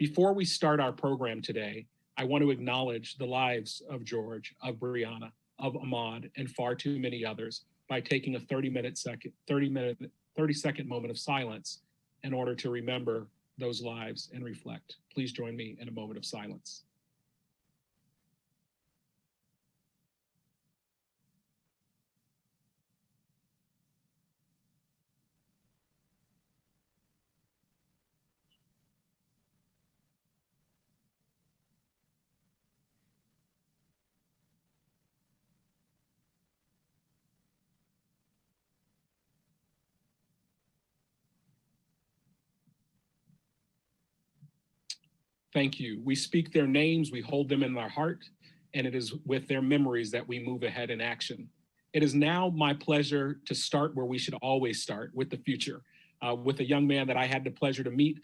Before we start our program today, I want to acknowledge the lives of George, of Brianna, of Ahmaud, and far too many others by taking a 30-second moment of silence in order to remember those lives and reflect. Please join me in a moment of silence. Thank you. We speak their names, we hold them in our heart, and it is with their memories that we move ahead in action. It is now my pleasure to start where we should always start, with the future, with a young man that I had the pleasure to meet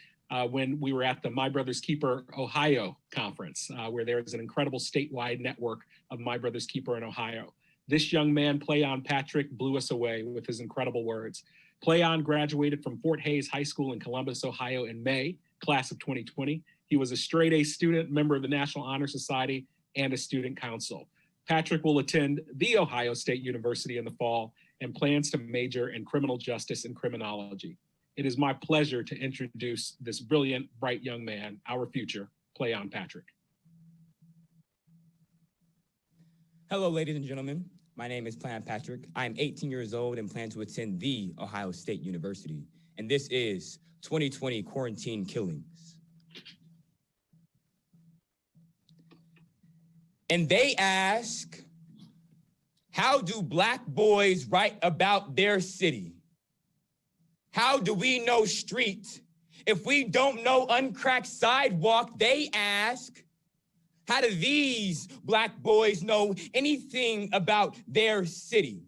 when we were at the My Brother's Keeper Ohio conference, where there is an incredible statewide network of My Brother's Keeper in Ohio. This young man, Playon Patrick, blew us away with his incredible words. Playon graduated from Fort Hays High School in Columbus, Ohio in May, class of 2020. He was a straight A student, member of the National Honor Society, and a student council. Patrick will attend The Ohio State University in the fall and plans to major in criminal justice and criminology. It is my pleasure to introduce this brilliant, bright young man, our future, Playon Patrick. Hello, ladies and gentlemen. My name is Playon Patrick. I am 18 years old and plan to attend The Ohio State University. And this is 2020 Quarantine Killings. And they ask, how do Black boys write about their city? How do we know street if we don't know uncracked sidewalk? They ask, how do these Black boys know anything about their city?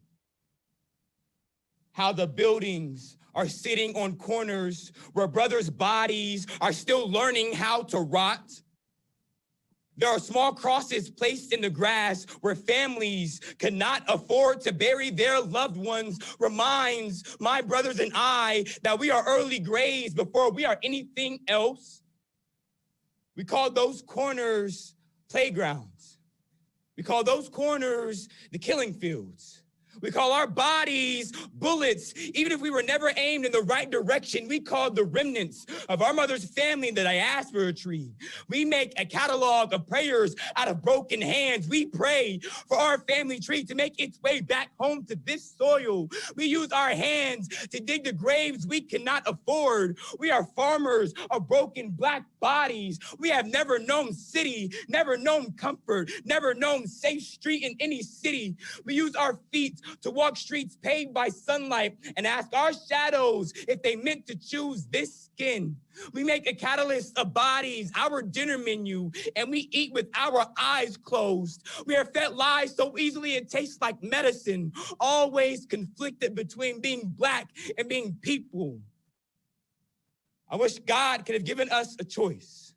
How the buildings are sitting on corners where brothers' bodies are still learning how to rot. There are small crosses placed in the grass where families cannot afford to bury their loved ones. Reminds my brothers and I that we are early graves before we are anything else. We call those corners playgrounds. We call those corners the killing fields. We call our bodies bullets. Even if we were never aimed in the right direction, we call the remnants of our mother's family in the diaspora tree. We make a catalog of prayers out of broken hands. We pray for our family tree to make its way back home to this soil. We use our hands to dig the graves we cannot afford. We are farmers of broken Black bodies. We have never known city, never known comfort, never known safe street in any city. We use our feet to walk streets paved by sunlight and ask our shadows if they meant to choose this skin. We make a catalyst of bodies, our dinner menu, and we eat with our eyes closed. We are fed lies so easily it tastes like medicine, always conflicted between being Black and being people. I wish God could have given us a choice.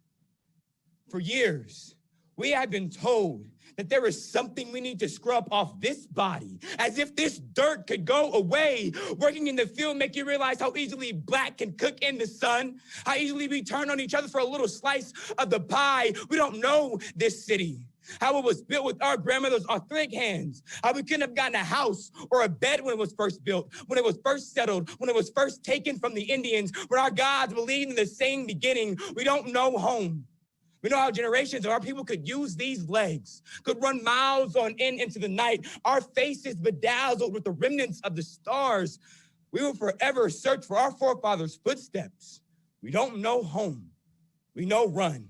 For years, we have been told that there is something we need to scrub off this body, as if this dirt could go away. Working in the field make you realize how easily Black can cook in the sun, how easily we turn on each other for a little slice of the pie. We don't know this city, how it was built with our grandmother's authentic hands, how we couldn't have gotten a house or a bed when it was first built, when it was first settled, when it was first taken from the Indians, when our gods believed in the same beginning. We don't know home. We know how generations of our people could use these legs, could run miles on end into the night, our faces bedazzled with the remnants of the stars. We will forever search for our forefathers' footsteps. We don't know home. We know run.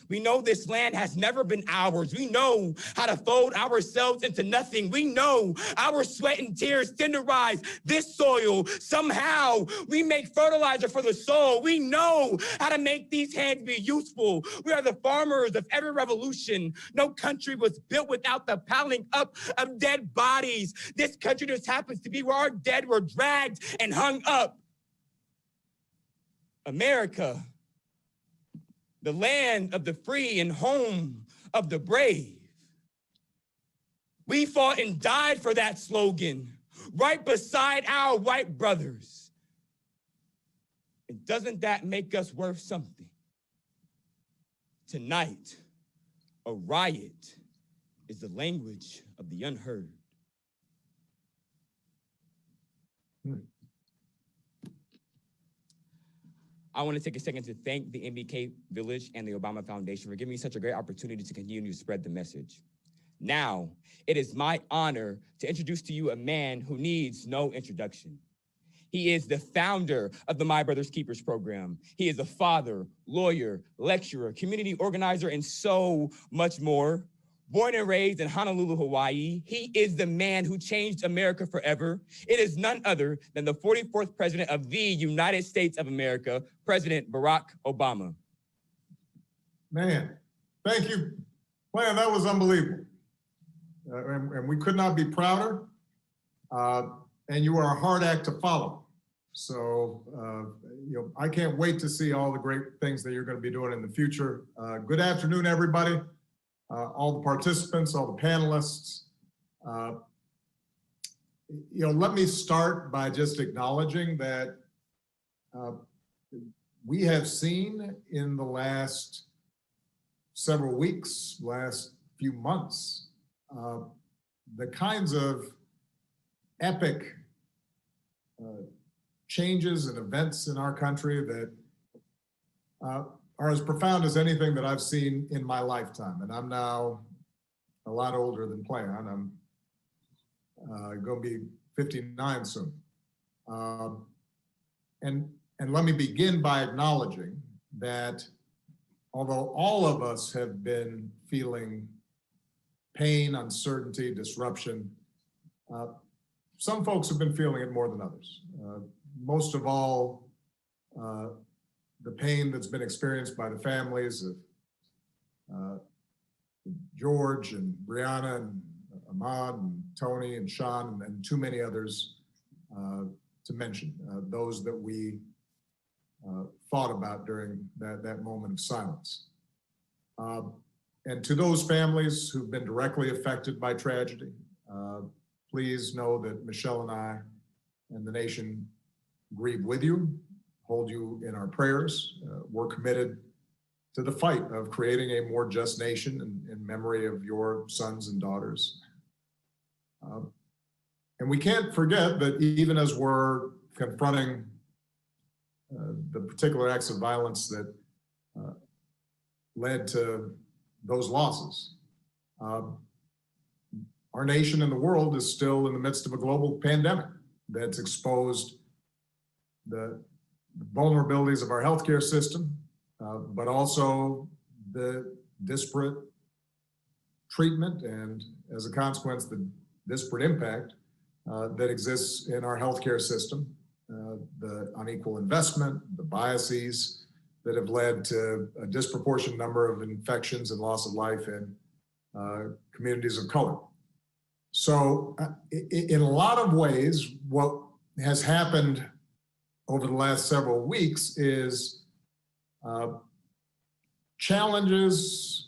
We know this land has never been ours. We know how to fold ourselves into nothing. We know our sweat and tears tenderize this soil. Somehow we make fertilizer for the soul. We know how to make these hands be useful. We are the farmers of every revolution. No country was built without the piling up of dead bodies. This country just happens to be where our dead were dragged and hung up. America, the land of the free and home of the brave. We fought and died for that slogan, right beside our white brothers. And doesn't that make us worth something? Tonight, a riot is the language of the unheard. I want to take a second to thank the MBK Village and the Obama Foundation for giving me such a great opportunity to continue to spread the message. Now, it is my honor to introduce to you a man who needs no introduction. He is the founder of the My Brother's Keepers program. He is a father, lawyer, lecturer, community organizer, and so much more. Born and raised in Honolulu, Hawaii, he is the man who changed America forever. It is none other than the 44th president of the United States of America, President Barack Obama. Man, thank you. Man, that was unbelievable. And we could not be prouder. And you are a hard act to follow. So, I can't wait to see all the great things that you're going to be doing in the future. Good afternoon, everybody. All the participants, all the panelists. Let me start by just acknowledging that we have seen in the last several weeks, last few months, the kinds of epic changes and events in our country that are as profound as anything that I've seen in my lifetime. And I'm now a lot older than Playon. I'm going to be 59 soon. And let me begin by acknowledging that although all of us have been feeling pain, uncertainty, disruption, some folks have been feeling it more than others. Most of all, the pain that's been experienced by the families of George and Brianna and Ahmaud and Tony and Sean and too many others to mention, those that we thought about during that moment of silence. And to those families who've been directly affected by tragedy, please know that Michelle and I and the nation grieve with you, hold you in our prayers. We're committed to the fight of creating a more just nation in memory of your sons and daughters. And we can't forget that even as we're confronting the particular acts of violence that led to those losses, our nation and the world is still in the midst of a global pandemic that's exposed the vulnerabilities of our healthcare system, but also the disparate treatment and, as a consequence, the disparate impact that exists in our healthcare system, the unequal investment, the biases that have led to a disproportionate number of infections and loss of life in communities of color. So in a lot of ways, what has happened over the last several weeks is challenges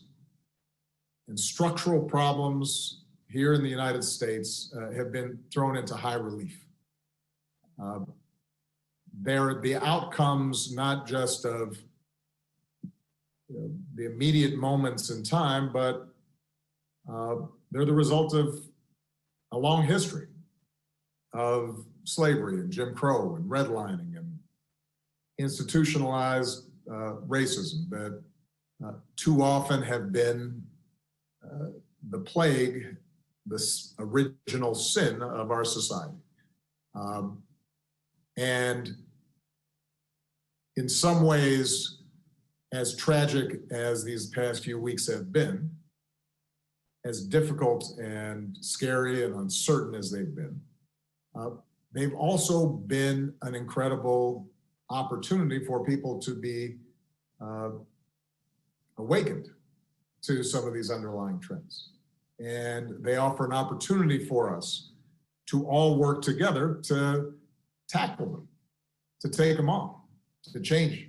and structural problems here in the United States have been thrown into high relief. They're the outcomes not just of the immediate moments in time, but they're the result of a long history of slavery and Jim Crow and redlining and institutionalized racism that too often have been the plague, this original sin of our society. And in some ways, as tragic as these past few weeks have been, as difficult and scary and uncertain as they've been, they've also been an incredible opportunity for people to be awakened to some of these underlying trends. And they offer an opportunity for us to all work together to tackle them, to take them on, to change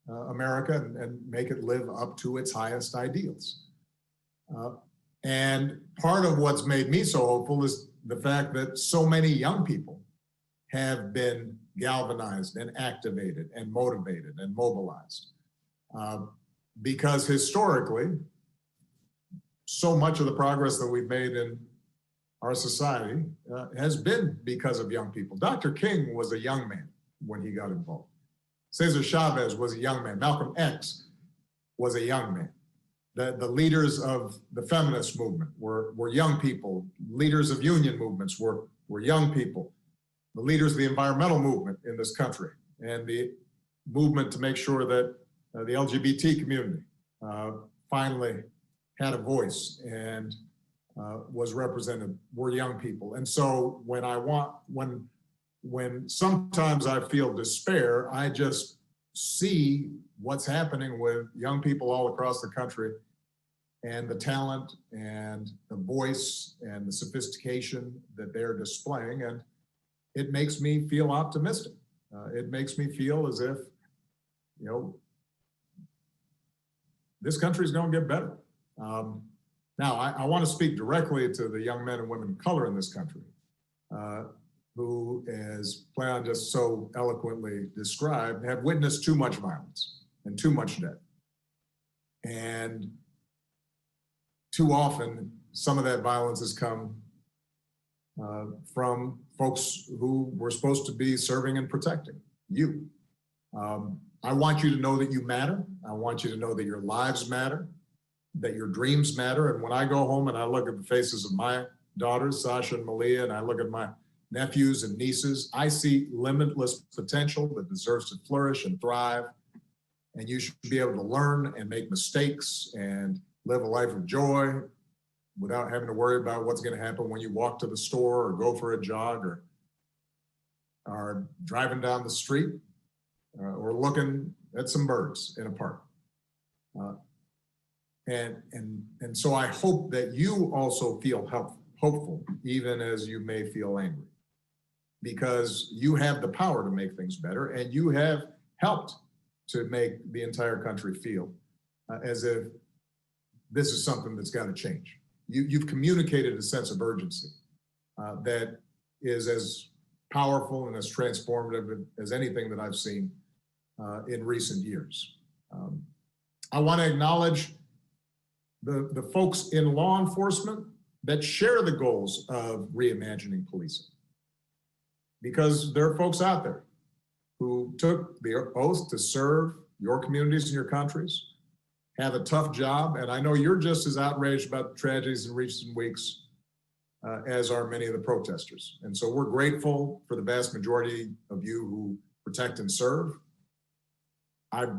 America and make it live up to its highest ideals. And part of what's made me so hopeful is the fact that so many young people have been galvanized and activated and motivated and mobilized. because historically, so much of the progress that we've made in our society has been because of young people. Dr. King was a young man when he got involved. Cesar Chavez was a young man. Malcolm X was a young man. The leaders of the feminist movement were young people. Leaders of union movements were young people. The leaders of the environmental movement in this country and the movement to make sure that the LGBT community finally had a voice and was represented were young people. And so when sometimes I feel despair, I just see what's happening with young people all across the country and the talent and the voice and the sophistication that they're displaying. And it makes me feel optimistic. It makes me feel as if, you know, this country is going to get better. Now, I want to speak directly to the young men and women of color in this country, who, as Playon just so eloquently described, have witnessed too much violence and too much death. And too often, some of that violence has come from folks who were supposed to be serving and protecting you. I want you to know that you matter. I want you to know that your lives matter, that your dreams matter. And when I go home and I look at the faces of my daughters, Sasha and Malia, and I look at my nephews and nieces, I see limitless potential that deserves to flourish and thrive. And you should be able to learn and make mistakes and live a life of joy without having to worry about what's going to happen when you walk to the store or go for a jog or are driving down the street or looking at some birds in a park. And so I hope that you also feel hopeful, even as you may feel angry, because you have the power to make things better, and you have helped to make the entire country feel as if this is something that's got to change. You've communicated a sense of urgency that is as powerful and as transformative as anything that I've seen in recent years. I want to acknowledge the folks in law enforcement that share the goals of reimagining policing, because there are folks out there who took the oath to serve your communities and your countries, have a tough job, and I know you're just as outraged about the tragedies in recent weeks as are many of the protesters. And so we're grateful for the vast majority of you who protect and serve. I've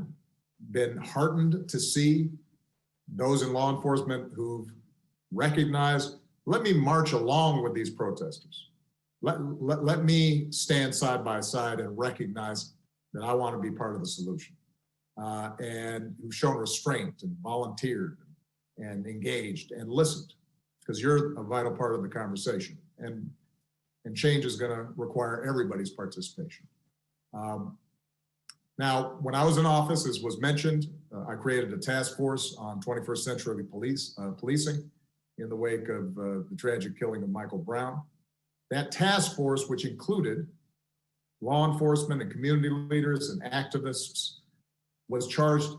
been heartened to see those in law enforcement who've recognized, let me march along with these protesters. Let me stand side by side and recognize that I want to be part of the solution. And who've shown restraint and volunteered and engaged and listened, because you're a vital part of the conversation. And change is going to require everybody's participation. Now, when I was in office, as was mentioned, I created a task force on 21st century policing in the wake of the tragic killing of Michael Brown. That task force, which included law enforcement and community leaders and activists, was charged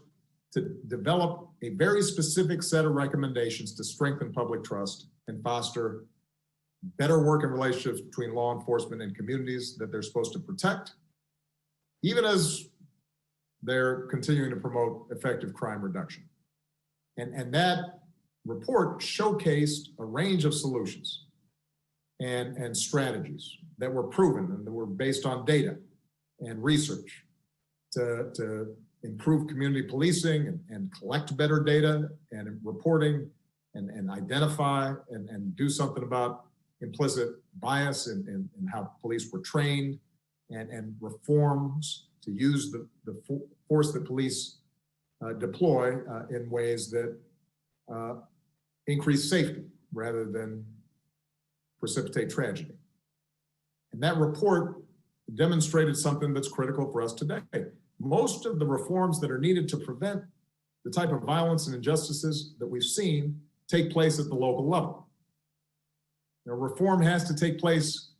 to develop a very specific set of recommendations to strengthen public trust and foster better working relationships between law enforcement and communities that they're supposed to protect, even as they're continuing to promote effective crime reduction. And that report showcased a range of solutions and strategies that were proven and that were based on data and research to improve community policing and collect better data and reporting and identify and do something about implicit bias in how police were trained and reforms to use the force that police deploy in ways that increase safety rather than precipitate tragedy. And that report demonstrated something that's critical for us today. Most of the reforms that are needed to prevent the type of violence and injustices that we've seen take place at the local level. Now, reform has to take place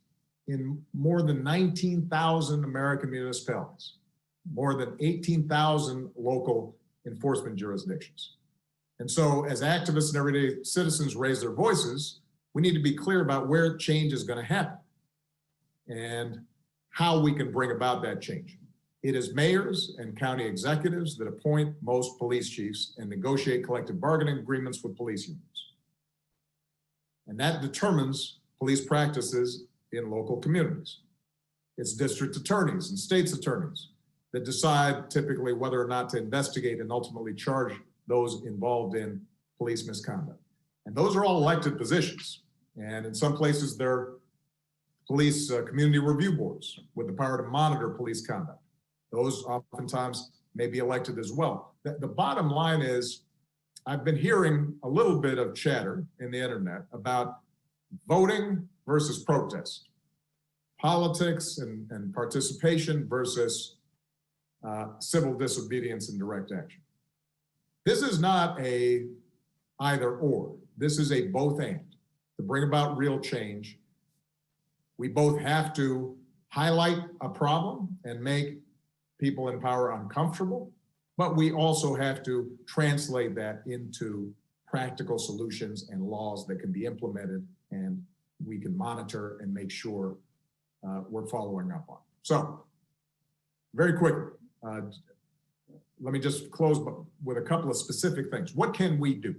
in more than 19,000 American municipalities, more than 18,000 local enforcement jurisdictions. And so as activists and everyday citizens raise their voices, we need to be clear about where change is going to happen and how we can bring about that change. It is mayors and county executives that appoint most police chiefs and negotiate collective bargaining agreements with police unions. And that determines police practices in local communities. It's district attorneys and state's attorneys that decide typically whether or not to investigate and ultimately charge those involved in police misconduct. And those are all elected positions. And in some places, they're police community review boards with the power to monitor police conduct. Those oftentimes may be elected as well. The bottom line is, I've been hearing a little bit of chatter in the internet about voting versus protest, politics and participation versus civil disobedience and direct action. This is not a either or. This is a both and. To bring about real change, we both have to highlight a problem and make people in power uncomfortable, but we also have to translate that into practical solutions and laws that can be implemented and we can monitor and make sure we're following up on. So, very quickly, let me just close with a couple of specific things. What can we do?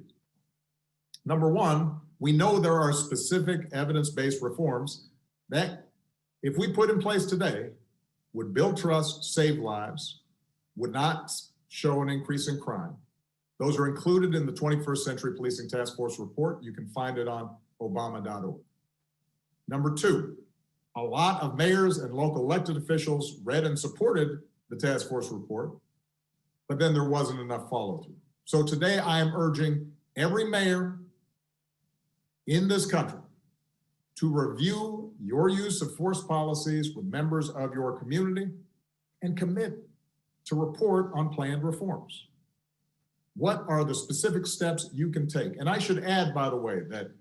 Number one, we know there are specific evidence-based reforms that, if we put in place today, would build trust, save lives, would not show an increase in crime. Those are included in the 21st Century Policing Task Force report. You can find it on obama.org. Number two, a lot of mayors and local elected officials read and supported the task force report, but then there wasn't enough follow-through. So today I am urging every mayor in this country to review your use of force policies with members of your community and commit to report on planned reforms. What are the specific steps you can take? And I should add, by the way, that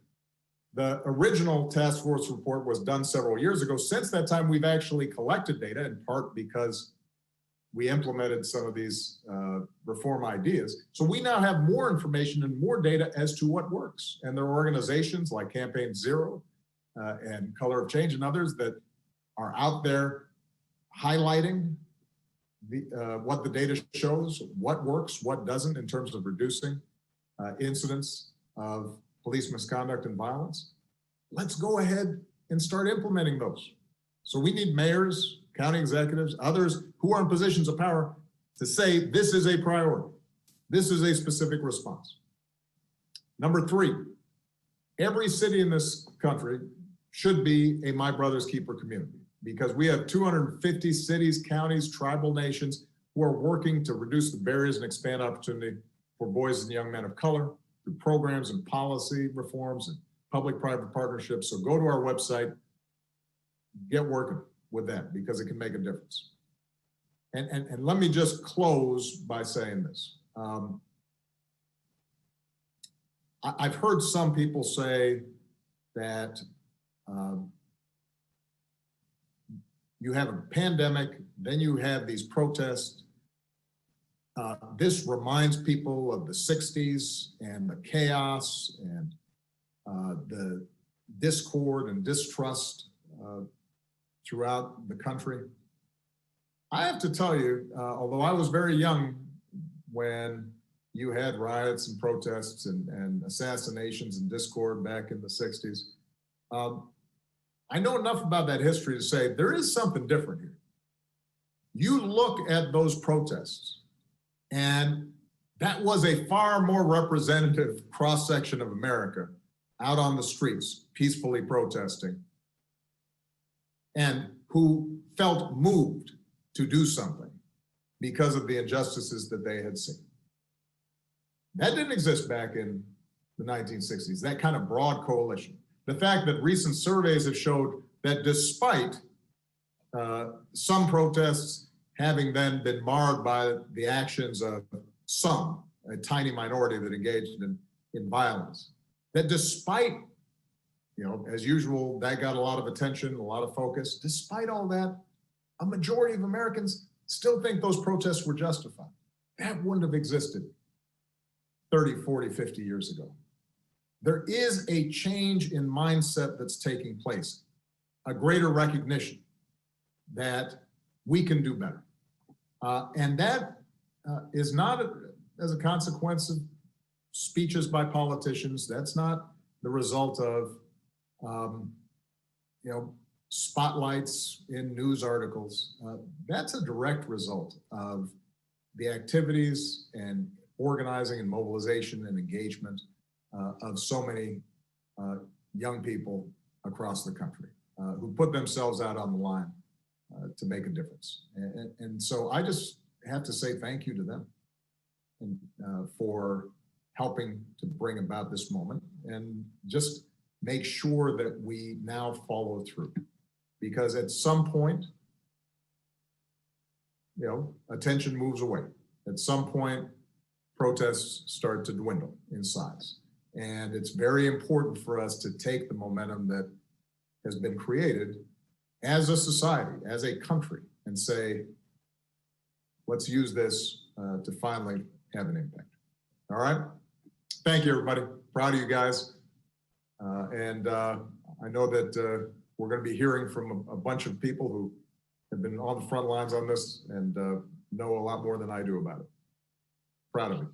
the original task force report was done several years ago. Since that time, we've actually collected data, in part because we implemented some of these reform ideas. So we now have more information and more data as to what works. And there are organizations like Campaign Zero and Color of Change and others that are out there highlighting what the data shows, what works, what doesn't in terms of reducing incidents of police misconduct and violence. Let's go ahead and start implementing those. So we need mayors, county executives, others who are in positions of power to say, this is a priority. This is a specific response. Number three, every city in this country should be a My Brother's Keeper community, because we have 250 cities, counties, tribal nations who are working to reduce the barriers and expand opportunity for boys and young men of color through programs and policy reforms and public-private partnerships. So go to our website, get working with that, because it can make a difference. And let me just close by saying this. I've heard some people say that you have a pandemic, then you have these protests. This reminds people of the 60s and the chaos and the discord and distrust throughout the country. I have to tell you, although I was very young when you had riots and protests and assassinations and discord back in the 60s, I know enough about that history to say there is something different here. You look at those protests, and that was a far more representative cross-section of America out on the streets, peacefully protesting, and who felt moved to do something because of the injustices that they had seen. That didn't exist back in the 1960s, that kind of broad coalition. The fact that recent surveys have showed that despite some protests having then been marred by the actions of some, a tiny minority that engaged in violence, that despite, as usual, that got a lot of attention, a lot of focus, despite all that, a majority of Americans still think those protests were justified. that wouldn't have existed 30, 40, 50 years ago. There is a change in mindset that's taking place, a greater recognition that we can do better. And that is not as a consequence of speeches by politicians. That's not the result of, spotlights in news articles. That's a direct result of the activities and organizing and mobilization and engagement of so many young people across the country who put themselves out on the line to make a difference. And so I just have to say thank you to them and for helping to bring about this moment, and just make sure that we now follow through. Because at some point, attention moves away. At some point, protests start to dwindle in size. And it's very important for us to take the momentum that has been created as a society, as a country, and say, let's use this to finally have an impact. All right? Thank you, everybody. Proud of you guys. And I know that we're going to be hearing from a bunch of people who have been on the front lines on this and know a lot more than I do about it. Proud of you.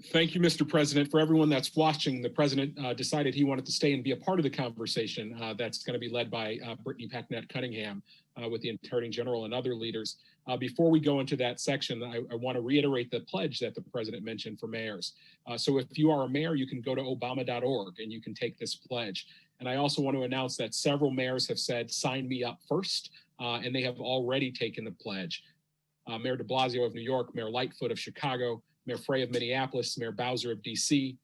Thank you, Mr. President. For everyone that's watching, the president decided he wanted to stay and be a part of the conversation that's going to be led by Brittany Packnett Cunningham with the Attorney General and other leaders. Before we go into that section, I want to reiterate the pledge that the president mentioned for mayors. So if you are a mayor, you can go to obama.org and you can take this pledge. And I also want to announce that several mayors have said, sign me up first, and they have already taken the pledge. Mayor de Blasio of New York, Mayor Lightfoot of Chicago, Mayor Frey of Minneapolis, Mayor Bowser of DC,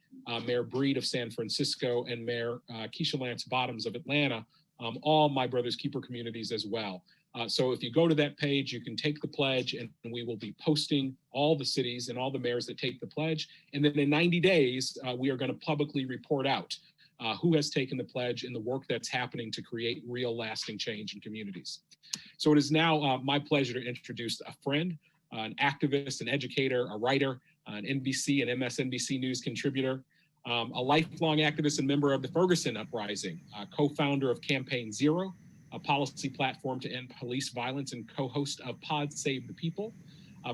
Mayor Breed of San Francisco, and Mayor Keisha Lance Bottoms of Atlanta, all my brother's keeper communities as well. So if you go to that page, you can take the pledge, and we will be posting all the cities and all the mayors that take the pledge. And then in 90 days, we are going to publicly report out who has taken the pledge and the work that's happening to create real lasting change in communities. So it is now my pleasure to introduce a friend, an activist, an educator, a writer, an NBC and MSNBC News contributor, a lifelong activist and member of the Ferguson Uprising, co-founder of Campaign Zero, a policy platform to end police violence, and co-host of Pod Save the People.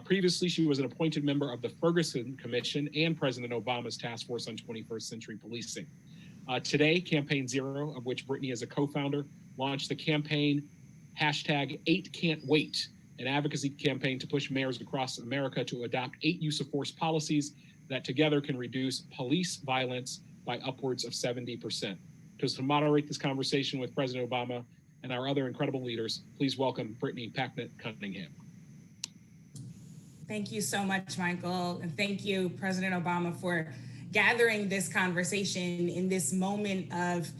Previously, she was an appointed member of the Ferguson Commission and President Obama's Task Force on 21st Century Policing. Today, Campaign Zero, of which Brittany is a co-founder, launched the campaign #8Can'tWait, an advocacy campaign to push mayors across America to adopt 8 use-of-force policies that together can reduce police violence by upwards of 70%. To moderate this conversation with President Obama and our other incredible leaders, please welcome Brittany Packnett Cunningham. Thank you so much, Michael. And thank you, President Obama, for gathering this conversation in this moment of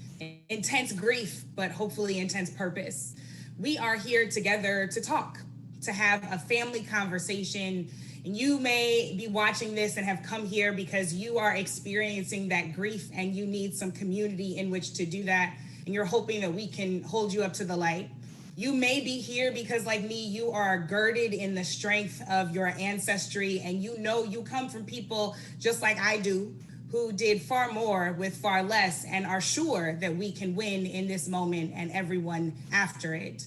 intense grief, but hopefully intense purpose. We are here together to talk, to have a family conversation. And you may be watching this and have come here because you are experiencing that grief and you need some community in which to do that. And you're hoping that we can hold you up to the light. You may be here because, like me, you are girded in the strength of your ancestry, and you know you come from people just like I do, who did far more with far less and are sure that we can win in this moment and everyone after it.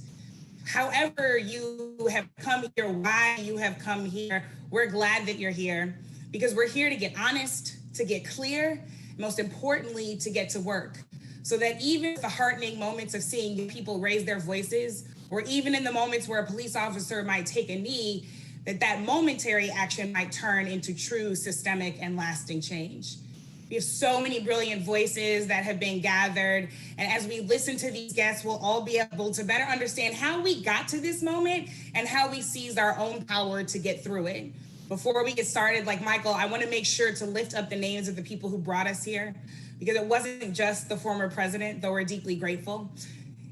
However you have come here, why you have come here, we're glad that you're here, because we're here to get honest, to get clear, most importantly, to get to work. So that even the heartening moments of seeing people raise their voices, or even in the moments where a police officer might take a knee, that momentary action might turn into true systemic and lasting change. We have so many brilliant voices that have been gathered. And as we listen to these guests, we'll all be able to better understand how we got to this moment and how we seized our own power to get through it. Before we get started, like Michael, I want to make sure to lift up the names of the people who brought us here, because it wasn't just the former president, though we're deeply grateful.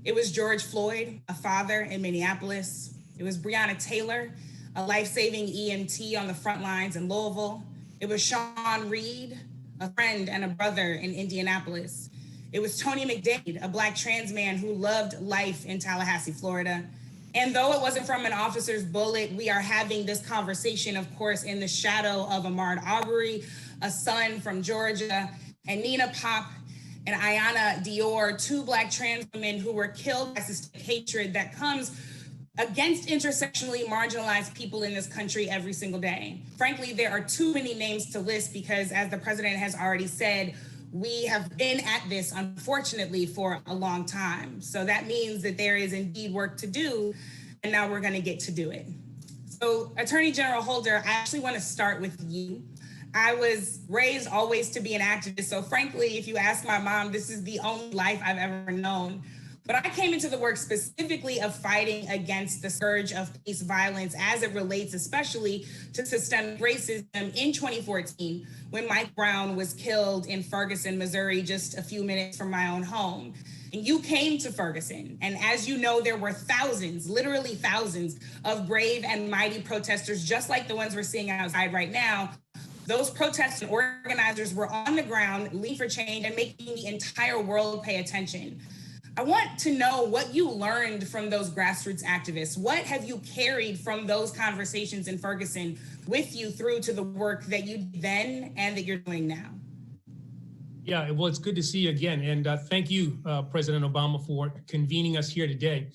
It was George Floyd, a father in Minneapolis. It was Breonna Taylor, a life-saving EMT on the front lines in Louisville. It was Sean Reed, a friend and a brother in Indianapolis. It was Tony McDade, a Black trans man who loved life in Tallahassee, Florida. And though it wasn't from an officer's bullet, we are having this conversation, of course, in the shadow of Ahmaud Arbery, a son from Georgia, and Nina Pop and Ayanna Dior, two Black trans women who were killed by systemic hatred that comes against intersectionally marginalized people in this country every single day. Frankly, there are too many names to list because, as the president has already said, we have been at this, unfortunately, for a long time. So that means that there is indeed work to do, and now we're going to get to do it. So, Attorney General Holder, I actually want to start with you. I was raised always to be an activist. So frankly, if you ask my mom, this is the only life I've ever known. But I came into the work specifically of fighting against the scourge of police violence as it relates especially to systemic racism in 2014, when Mike Brown was killed in Ferguson, Missouri, just a few minutes from my own home. And you came to Ferguson. And as you know, there were thousands, literally thousands of brave and mighty protesters, just like the ones we're seeing outside right now. Those protests and organizers were on the ground, leading for change and making the entire world pay attention. I want to know what you learned from those grassroots activists. What have you carried from those conversations in Ferguson with you through to the work that you did then and that you're doing now? Yeah, well, it's good to see you again. And thank you, President Obama, for convening us here today.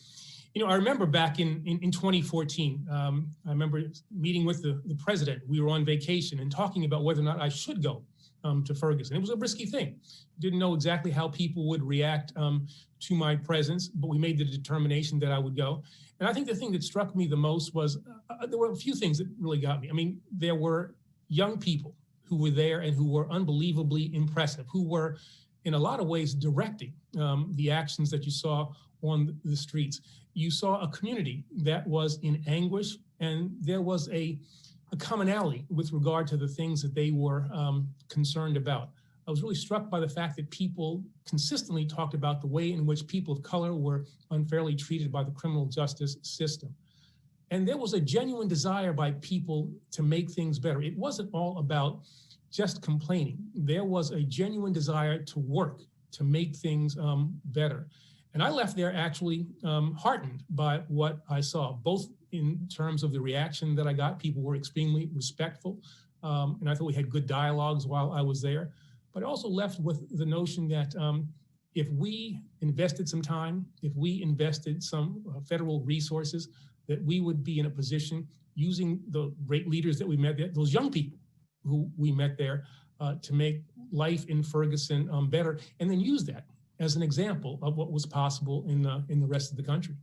You know, I remember back in 2014, I remember meeting with the president. We were on vacation and talking about whether or not I should go to Ferguson. It was a risky thing. Didn't know exactly how people would react to my presence, but we made the determination that I would go. And I think the thing that struck me the most was there were a few things that really got me. I mean, there were young people who were there and who were unbelievably impressive, who were in a lot of ways directing the actions that you saw on the streets. You saw a community that was in anguish, and there was a commonality with regard to the things that they were concerned about. I was really struck by the fact that people consistently talked about the way in which people of color were unfairly treated by the criminal justice system. And there was a genuine desire by people to make things better. It wasn't all about just complaining. There was a genuine desire to work, to make things better. And I left there actually heartened by what I saw, both in terms of the reaction that I got. People were extremely respectful, and I thought we had good dialogues while I was there. But I also left with the notion that if we invested some time, if we invested some federal resources, that we would be in a position using the great leaders that we met there, those young people who we met there, to make life in Ferguson better, and then use that as an example of what was possible in the rest of the country.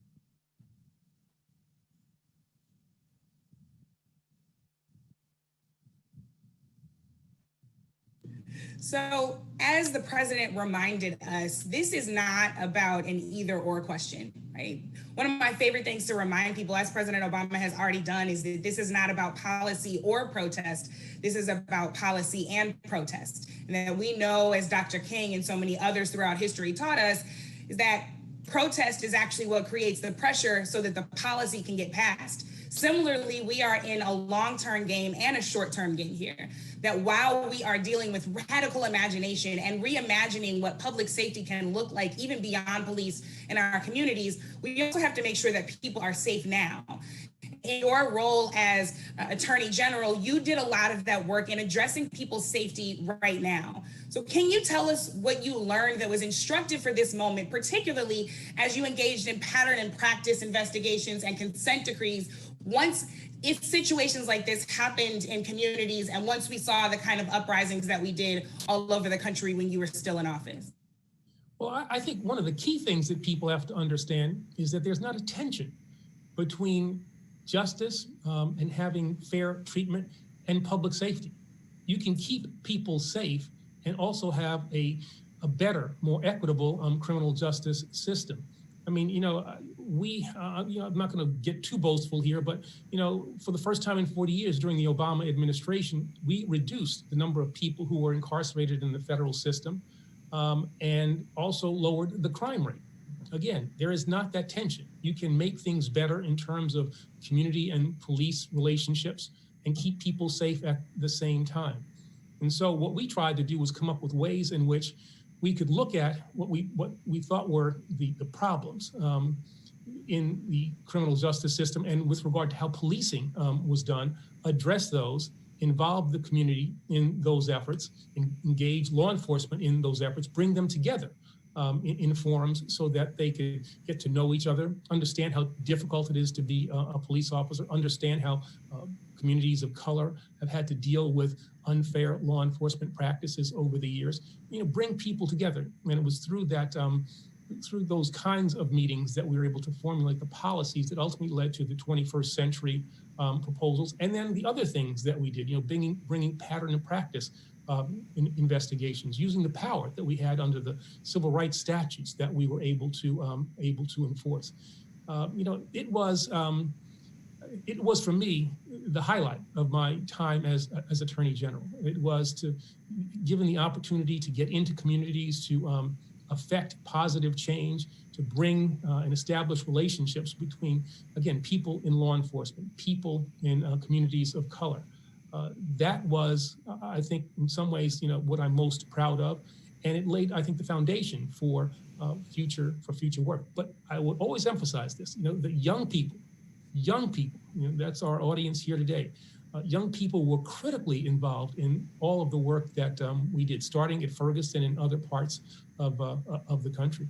So, as the president reminded us, this is not about an either or question, right? One of my favorite things to remind people, as President Obama has already done, is that this is not about policy or protest. This is about policy and protest. And that we know, as Dr. King and so many others throughout history taught us, is that protest is actually what creates the pressure so that the policy can get passed. Similarly, we are in a long-term game and a short-term game here. That while we are dealing with radical imagination and reimagining what public safety can look like, even beyond police in our communities, we also have to make sure that people are safe now. In your role as Attorney General, you did a lot of that work in addressing people's safety right now. So can you tell us what you learned that was instructive for this moment, particularly as you engaged in pattern and practice investigations and consent decrees if situations like this happened in communities and once we saw the kind of uprisings that we did all over the country when you were still in office? Well, I think one of the key things that people have to understand is that there's not a tension between justice and having fair treatment and public safety. You can keep people safe and also have a better, more equitable criminal justice system. I mean, I'm not going to get too boastful here, but, for the first time in 40 years during the Obama administration, we reduced the number of people who were incarcerated in the federal system and also lowered the crime rate. Again, there is not that tension. You can make things better in terms of community and police relationships and keep people safe at the same time. And so what we tried to do was come up with ways in which we could look at what we thought were the problems. in the criminal justice system and with regard to how policing was done, address those, involve the community in those efforts, engage law enforcement in those efforts, bring them together in forums so that they could get to know each other, understand how difficult it is to be a police officer, understand how communities of color have had to deal with unfair law enforcement practices over the years, bring people together. And it was through that, through those kinds of meetings that we were able to formulate the policies that ultimately led to the 21st century proposals. And then the other things that we did, bringing pattern and practice investigations, using the power that we had under the civil rights statutes that we were able to enforce. It was for me the highlight of my time as Attorney General. It was to given the opportunity to get into communities, to affect positive change, to bring and establish relationships between, again, people in law enforcement, people in communities of color. That was, I think, in some ways, what I'm most proud of, and it laid, I think, the foundation for future work. But I would always emphasize this: the young people, that's our audience here today. Young people were critically involved in all of the work that we did, starting at Ferguson and other parts of the country.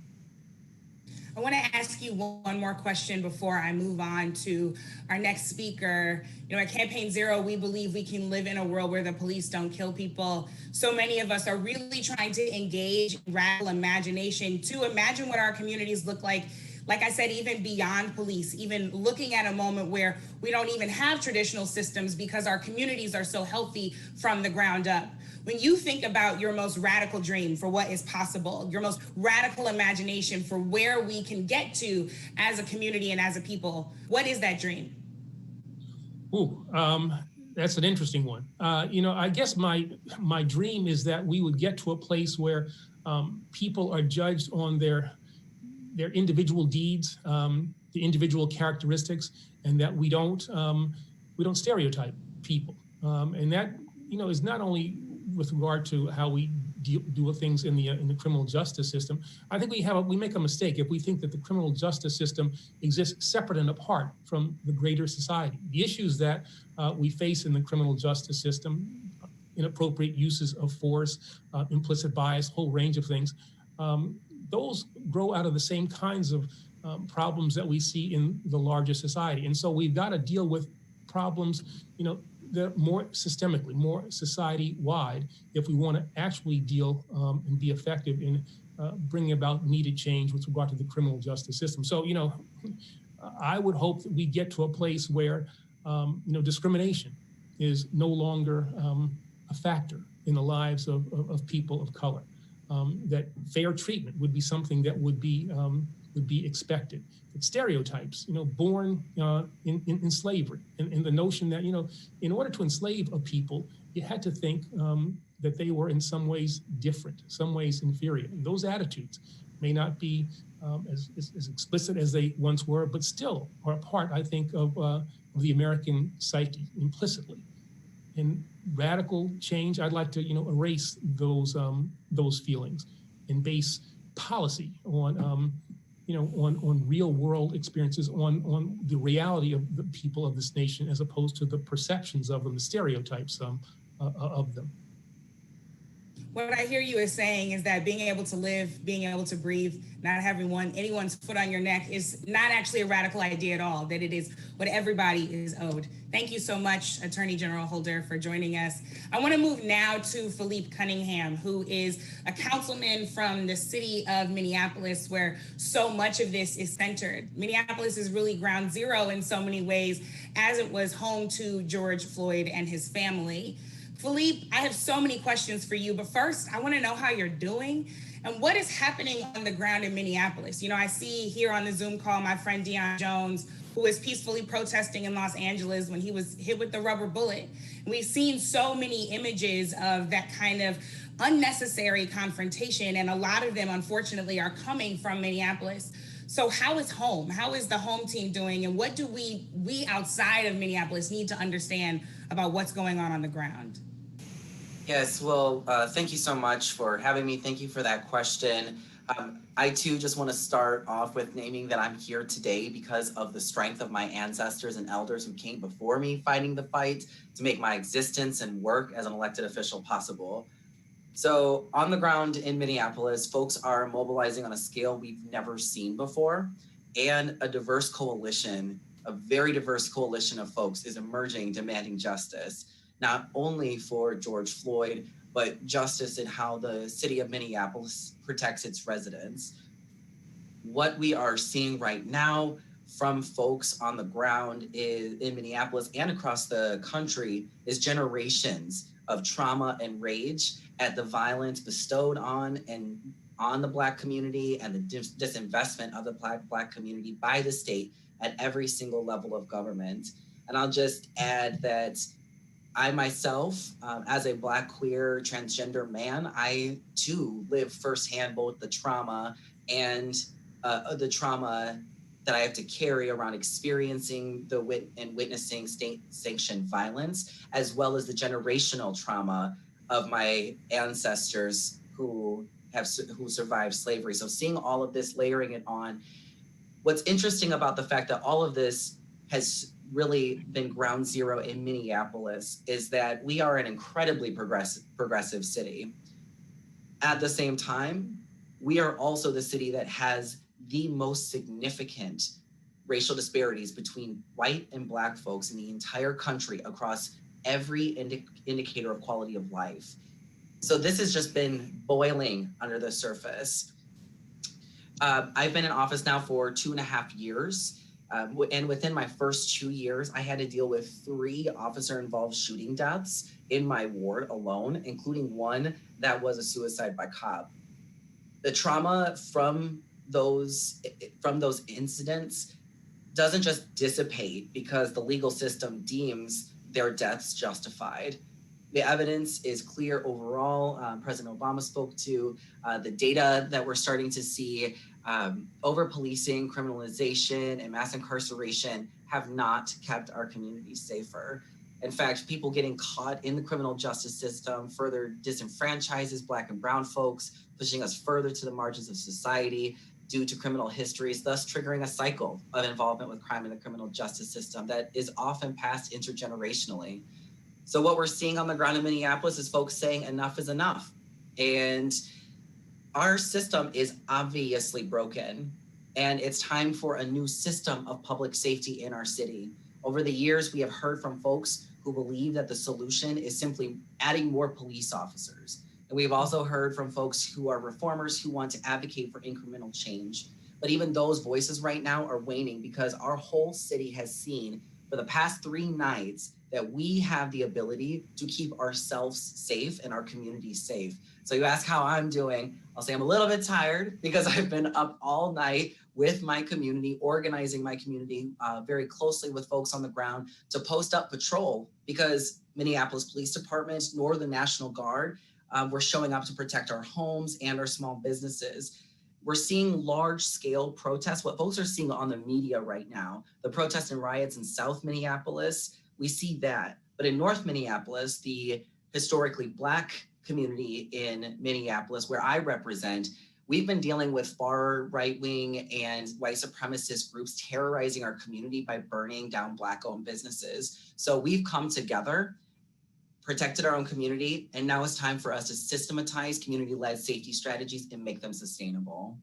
I want to ask you one more question before I move on to our next speaker. At Campaign Zero, we believe we can live in a world where the police don't kill people. So many of us are really trying to engage in radical imagination to imagine what our communities look like I said, even beyond police, even looking at a moment where we don't even have traditional systems because our communities are so healthy from the ground up. When you think about your most radical dream for what is possible, your most radical imagination for where we can get to as a community and as a people, what is that dream? That's an interesting one. I guess my dream is that we would get to a place where people are judged on their individual deeds, the individual characteristics, and that we don't stereotype people. And that is not only with regard to how we do things in the criminal justice system. I think we make a mistake if we think that the criminal justice system exists separate and apart from the greater society. The issues that we face in the criminal justice system, inappropriate uses of force, implicit bias, whole range of things, those grow out of the same kinds of problems that we see in the larger society. And so we've got to deal with problems, that are more systemically, more society-wide, if we want to actually deal and be effective in bringing about needed change with regard to the criminal justice system. So, I would hope that we get to a place where, discrimination is no longer a factor in the lives of people of color. That fair treatment would be something that would be expected. That stereotypes, born in slavery, and the notion that in order to enslave a people, you had to think that they were in some ways different, some ways inferior. And those attitudes may not be as explicit as they once were, but still are a part, I think, of the American psyche implicitly. And radical change, I'd like to, erase those feelings and base policy on, on real world experiences, on the reality of the people of this nation, as opposed to the perceptions of them, the stereotypes of them. What I hear you is saying is that being able to live, being able to breathe, not having anyone's foot on your neck is not actually a radical idea at all, that it is what everybody is owed. Thank you so much, Attorney General Holder, for joining us. I want to move now to Philippe Cunningham, who is a councilman from the city of Minneapolis, where so much of this is centered. Minneapolis is really ground zero in so many ways, as it was home to George Floyd and his family. Philippe, I have so many questions for you, but first, I want to know how you're doing and what is happening on the ground in Minneapolis. I see here on the Zoom call my friend Deion Jones, who is peacefully protesting in Los Angeles when he was hit with the rubber bullet. And we've seen so many images of that kind of unnecessary confrontation, and a lot of them, unfortunately, are coming from Minneapolis. So how is home? How is the home team doing? And what do we outside of Minneapolis need to understand about what's going on the ground? Yes, well, thank you so much for having me. Thank you for that question. I too just want to start off with naming that I'm here today because of the strength of my ancestors and elders who came before me fighting the fight to make my existence and work as an elected official possible. So on the ground in Minneapolis, folks are mobilizing on a scale we've never seen before, and a diverse coalition, a very diverse coalition of folks is emerging demanding justice, not only for George Floyd, but justice in how the city of Minneapolis protects its residents. What we are seeing right now from folks on the ground in Minneapolis and across the country is generations of trauma and rage at the violence bestowed on the Black community and the disinvestment of the Black community by the state at every single level of government. And I'll just add that I myself, as a Black, queer, transgender man, I too live firsthand both the trauma and the trauma that I have to carry around experiencing and witnessing state-sanctioned violence, as well as the generational trauma of my ancestors who survived slavery. So seeing all of this, layering it on, what's interesting about the fact that all of this has really been ground zero in Minneapolis is that we are an incredibly progressive city. At the same time, we are also the city that has the most significant racial disparities between white and Black folks in the entire country across every indicator of quality of life. So this has just been boiling under the surface. I've been in office now for 2.5 years. And within my first 2 years, I had to deal with 3 officer-involved shooting deaths in my ward alone, including one that was a suicide by cop. The trauma from those incidents doesn't just dissipate because the legal system deems their deaths justified. The evidence is clear overall. President Obama spoke to the data that we're starting to see. Over-policing, criminalization, and mass incarceration have not kept our communities safer. In fact, people getting caught in the criminal justice system further disenfranchises Black and brown folks, pushing us further to the margins of society due to criminal histories, thus triggering a cycle of involvement with crime in the criminal justice system that is often passed intergenerationally. So what we're seeing on the ground in Minneapolis is folks saying enough is enough. And our system is obviously broken, and it's time for a new system of public safety in our city. Over the years, we have heard from folks who believe that the solution is simply adding more police officers. And we've also heard from folks who are reformers who want to advocate for incremental change. But even those voices right now are waning because our whole city has seen for the past 3 nights that we have the ability to keep ourselves safe and our community safe. So you ask how I'm doing, I'll say I'm a little bit tired because I've been up all night with my community, organizing my community very closely with folks on the ground to post up patrol because Minneapolis Police Department nor the National Guard were showing up to protect our homes and our small businesses. We're seeing large scale protests, what folks are seeing on the media right now, the protests and riots in South Minneapolis, we see that. But in North Minneapolis, the historically Black community in Minneapolis, where I represent, we've been dealing with far right-wing and white supremacist groups terrorizing our community by burning down Black-owned businesses. So we've come together, protected our own community, and now it's time for us to systematize community-led safety strategies and make them sustainable.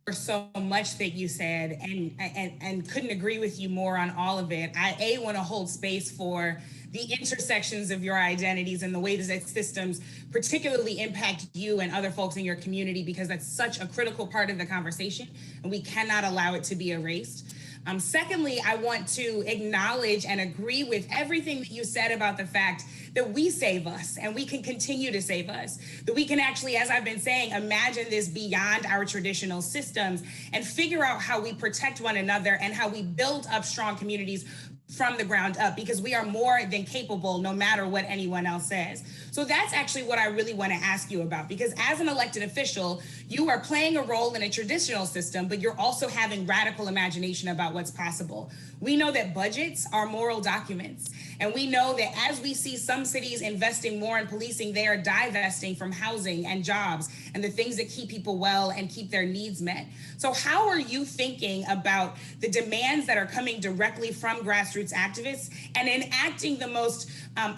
For so much that you said, and couldn't agree with you more on all of it. I want to hold space for the intersections of your identities and the ways that systems particularly impact you and other folks in your community, because that's such a critical part of the conversation and we cannot allow it to be erased. Secondly, I want to acknowledge and agree with everything that you said about the fact that we save us and we can continue to save us, that we can actually, as I've been saying, imagine this beyond our traditional systems and figure out how we protect one another and how we build up strong communities from the ground up, because we are more than capable no matter what anyone else says. So that's actually what I really want to ask you about, because as an elected official, you are playing a role in a traditional system, but you're also having radical imagination about what's possible. We know that budgets are moral documents, and we know that as we see some cities investing more in policing, they are divesting from housing and jobs and the things that keep people well and keep their needs met. So how are you thinking about the demands that are coming directly from grassroots activists and enacting the most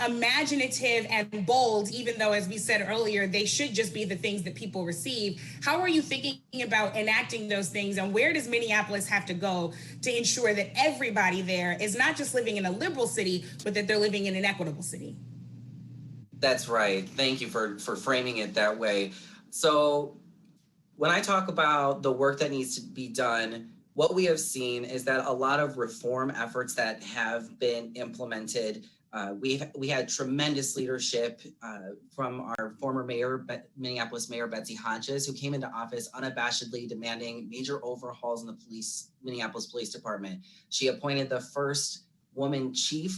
imaginative and bold, even though, as we said earlier, they should just be the things that people receive? How are you thinking about enacting those things, and where does Minneapolis have to go to ensure that everybody there is not just living in a liberal city, but that they're living in an equitable city? That's right. Thank you for framing it that way. So when I talk about the work that needs to be done, what we have seen is that a lot of reform efforts that have been implemented, we had tremendous leadership from our former mayor, Minneapolis Mayor Betsy Hodges, who came into office unabashedly demanding major overhauls in the Minneapolis Police Department. She appointed the first woman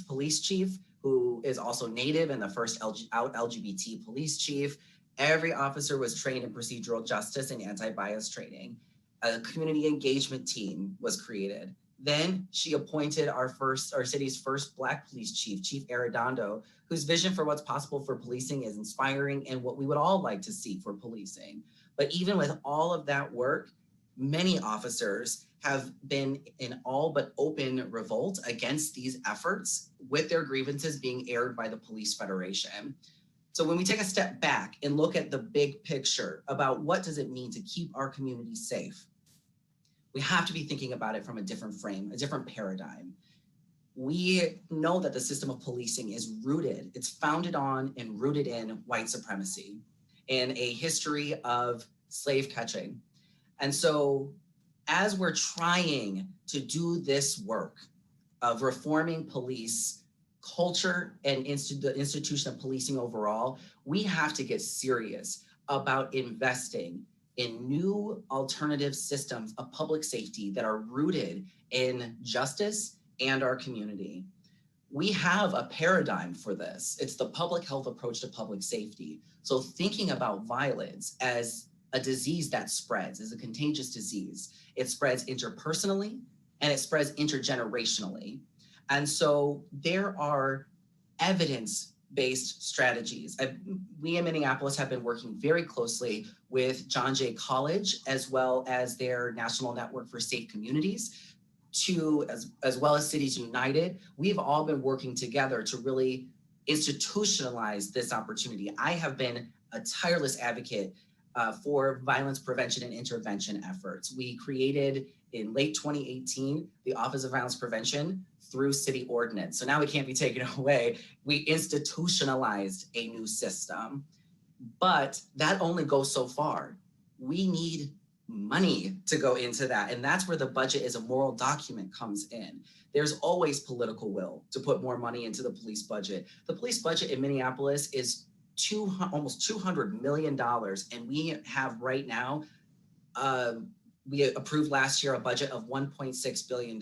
police chief, who is also Native, and the first out LGBT police chief. Every officer was trained in procedural justice and anti-bias training. A community engagement team was created. Then she appointed our city's first Black police chief, Chief Arredondo, whose vision for what's possible for policing is inspiring and what we would all like to see for policing. But even with all of that work, many officers have been in all but open revolt against these efforts, with their grievances being aired by the Police Federation. So when we take a step back and look at the big picture about what does it mean to keep our community safe, we have to be thinking about it from a different frame, a different paradigm. We know that the system of policing is rooted, it's founded on and rooted in white supremacy, in a history of slave catching. And so as we're trying to do this work of reforming police culture and the institution of policing overall, we have to get serious about investing in new alternative systems of public safety that are rooted in justice and our community. We have a paradigm for this. It's the public health approach to public safety. So thinking about violence as a disease that spreads, as a contagious disease, it spreads interpersonally and it spreads intergenerationally. And so there are evidence-based strategies. We in Minneapolis have been working very closely with John Jay College, as well as their National Network for Safe Communities, as well as Cities United. We've all been working together to really institutionalize this opportunity. I have been a tireless advocate for violence prevention and intervention efforts. We created in late 2018 the Office of Violence Prevention through city ordinance. So now it can't be taken away. We institutionalized a new system, but that only goes so far. We need money to go into that. And that's where the budget as a moral document comes in. There's always political will to put more money into the police budget. The police budget in Minneapolis is almost $200 million. And we have right now, we approved last year a budget of $1.6 billion.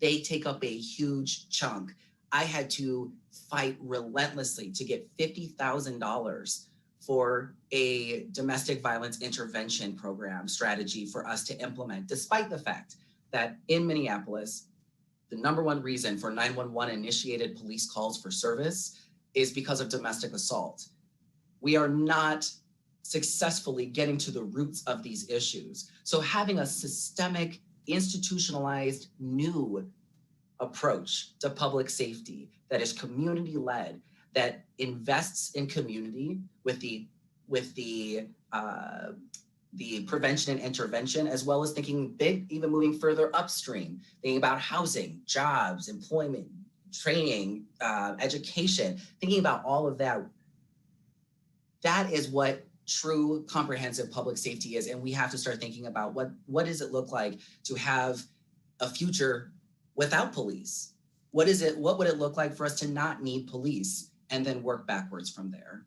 They take up a huge chunk. I had to fight relentlessly to get $50,000 for a domestic violence intervention program strategy for us to implement, despite the fact that in Minneapolis, the #1 reason for 911 initiated police calls for service is because of domestic assault. We are not successfully getting to the roots of these issues. So having a systemic, institutionalized, new approach to public safety that is community-led, that invests in community with the prevention and intervention, as well as thinking big, even moving further upstream, thinking about housing, jobs, employment, training, education, thinking about all of that. That is what true comprehensive public safety is. And we have to start thinking about what does it look like to have a future without police? What would it look like for us to not need police, and then work backwards from there?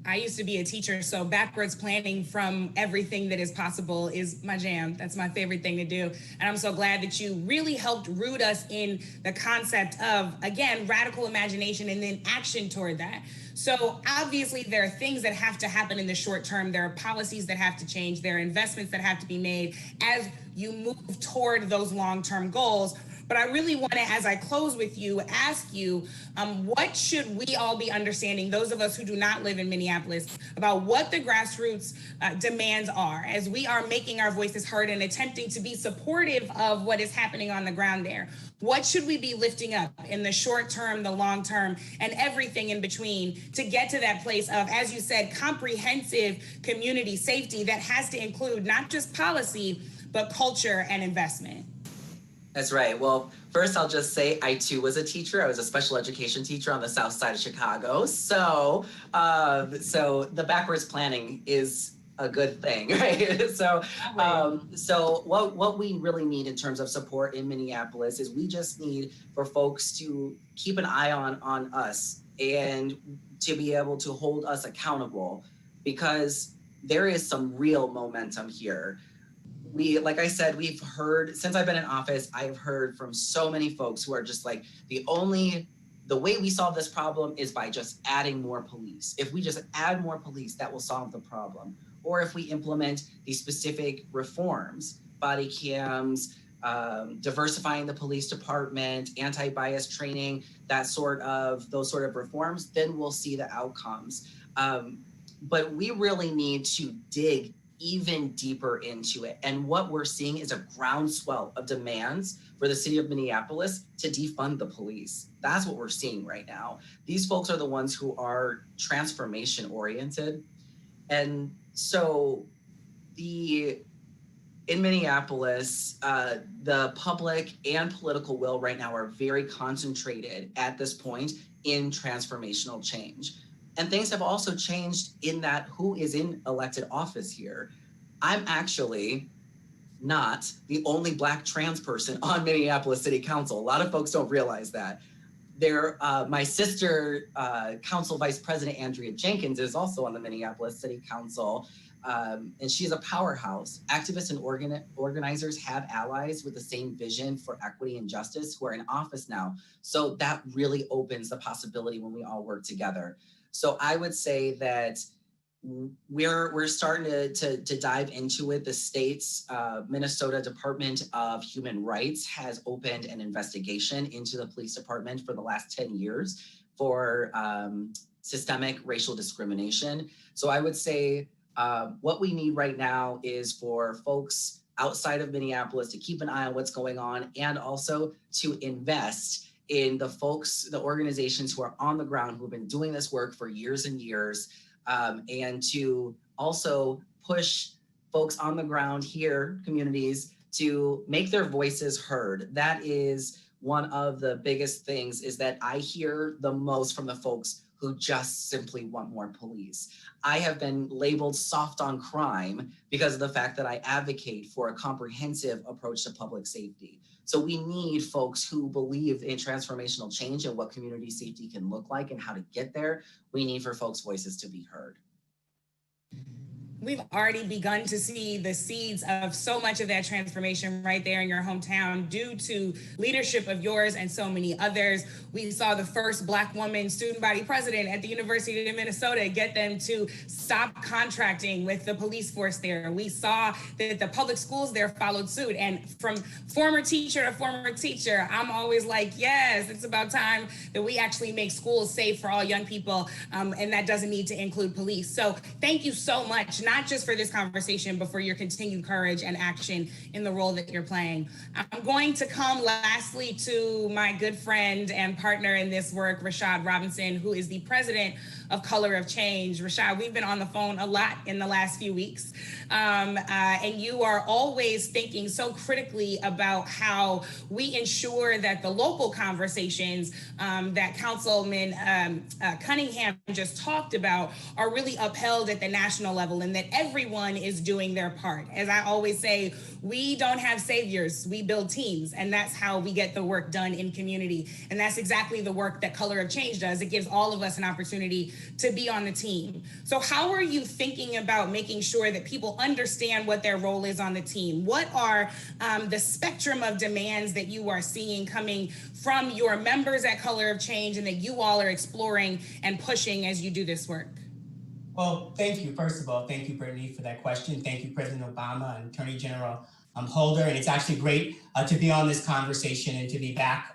I used to be a teacher, so backwards planning from everything that is possible is my jam. That's my favorite thing to do. And I'm so glad that you really helped root us in the concept of, again, radical imagination and then action toward that. So obviously there are things that have to happen in the short term. There are policies that have to change. There are investments that have to be made as you move toward those long-term goals. But I really want to, as I close with you, ask you, what should we all be understanding, those of us who do not live in Minneapolis, about what the grassroots demands are as we are making our voices heard and attempting to be supportive of what is happening on the ground there? What should we be lifting up in the short term, the long term, and everything in between to get to that place of, as you said, comprehensive community safety that has to include not just policy, but culture and investment? That's right. Well, first I'll just say I too was a teacher. I was a special education teacher on the south side of Chicago. So the backwards planning is a good thing, right? So what we really need in terms of support in Minneapolis is we just need for folks to keep an eye on us and to be able to hold us accountable, because there is some real momentum here. Like I said, we've heard, since I've been in office, I've heard from so many folks who are just like, the way we solve this problem is by just adding more police. If we just add more police, that will solve the problem. Or if we implement these specific reforms, body cams, diversifying the police department, anti-bias training, those sort of reforms, then we'll see the outcomes. But we really need to dig even deeper into it. And what we're seeing is a groundswell of demands for the city of Minneapolis to defund the police. That's what we're seeing right now. These folks are the ones who are transformation oriented. And so in Minneapolis, the public and political will right now are very concentrated at this point in transformational change. And things have also changed in that who is in elected office here. I'm actually not the only Black trans person on Minneapolis City Council. A lot of folks don't realize that. My sister, Council Vice President Andrea Jenkins, is also on the Minneapolis City Council, and she's a powerhouse. Activists and organizers have allies with the same vision for equity and justice who are in office now. So that really opens the possibility when we all work together. So I would say that we're starting to dive into it. The state's Minnesota Department of Human Rights has opened an investigation into the police department for the last 10 years for systemic racial discrimination. So I would say what we need right now is for folks outside of Minneapolis to keep an eye on what's going on, and also to invest in the folks, the organizations who are on the ground, who have been doing this work for years and years, and to also push folks on the ground here, communities, to make their voices heard. That is one of the biggest things, is that I hear the most from the folks who just simply want more police. I have been labeled soft on crime because of the fact that I advocate for a comprehensive approach to public safety. So we need folks who believe in transformational change and what community safety can look like and how to get there. We need for folks' voices to be heard. We've already begun to see the seeds of so much of that transformation right there in your hometown due to leadership of yours and so many others. We saw the first Black woman student body president at the University of Minnesota get them to stop contracting with the police force there. We saw that the public schools there followed suit. And from former teacher to former teacher, I'm always like, yes, it's about time that we actually make schools safe for all young people. And that doesn't need to include police. So thank you so much, not just for this conversation, but for your continued courage and action in the role that you're playing. I'm going to come lastly to my good friend and partner in this work, Rashad Robinson, who is the president of Color of Change. Rashad, we've been on the phone a lot in the last few weeks, and you are always thinking so critically about how we ensure that the local conversations that Councilman Cunningham just talked about are really upheld at the national level, and that everyone is doing their part. As I always say, we don't have saviors, we build teams, and that's how we get the work done in community. And that's exactly the work that Color of Change does. It gives all of us an opportunity to be on the team. So how are you thinking about making sure that people understand what their role is on the team? What are the spectrum of demands that you are seeing coming from your members at Color of Change and that you all are exploring and pushing as you do this work? Well, thank you. First of all, thank you, Brittany, for that question. Thank you, President Obama and Attorney General Holder. And it's actually great to be on this conversation and to be back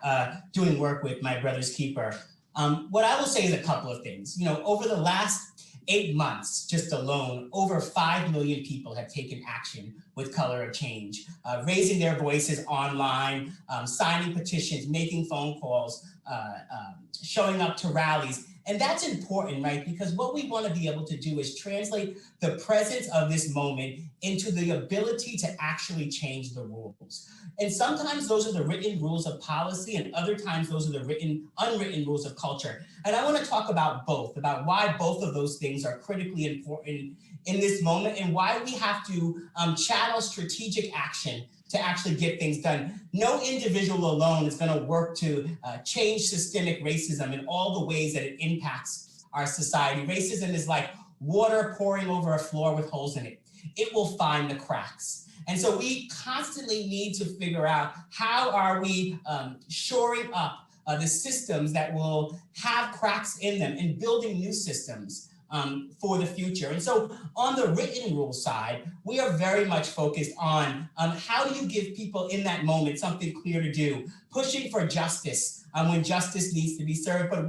doing work with my brother's keeper. What I will say is a couple of things. You know, over the last 8 months, just alone, over 5 million people have taken action with Color of Change, raising their voices online, signing petitions, making phone calls, showing up to rallies. And that's important, right? Because what we want to be able to do is translate the presence of this moment into the ability to actually change the rules. And sometimes those are the written rules of policy, and other times those are the unwritten rules of culture. And I want to talk about both, about why both of those things are critically important in this moment and why we have to channel strategic action to actually get things done. No individual alone is going to work to change systemic racism in all the ways that it impacts our society. Racism is like water pouring over a floor with holes in it. It will find the cracks. And so we constantly need to figure out how are we shoring up the systems that will have cracks in them and building new systems for the future. And so on the written rule side, we are very much focused on how do you give people in that moment something clear to do, pushing for justice when justice needs to be served, but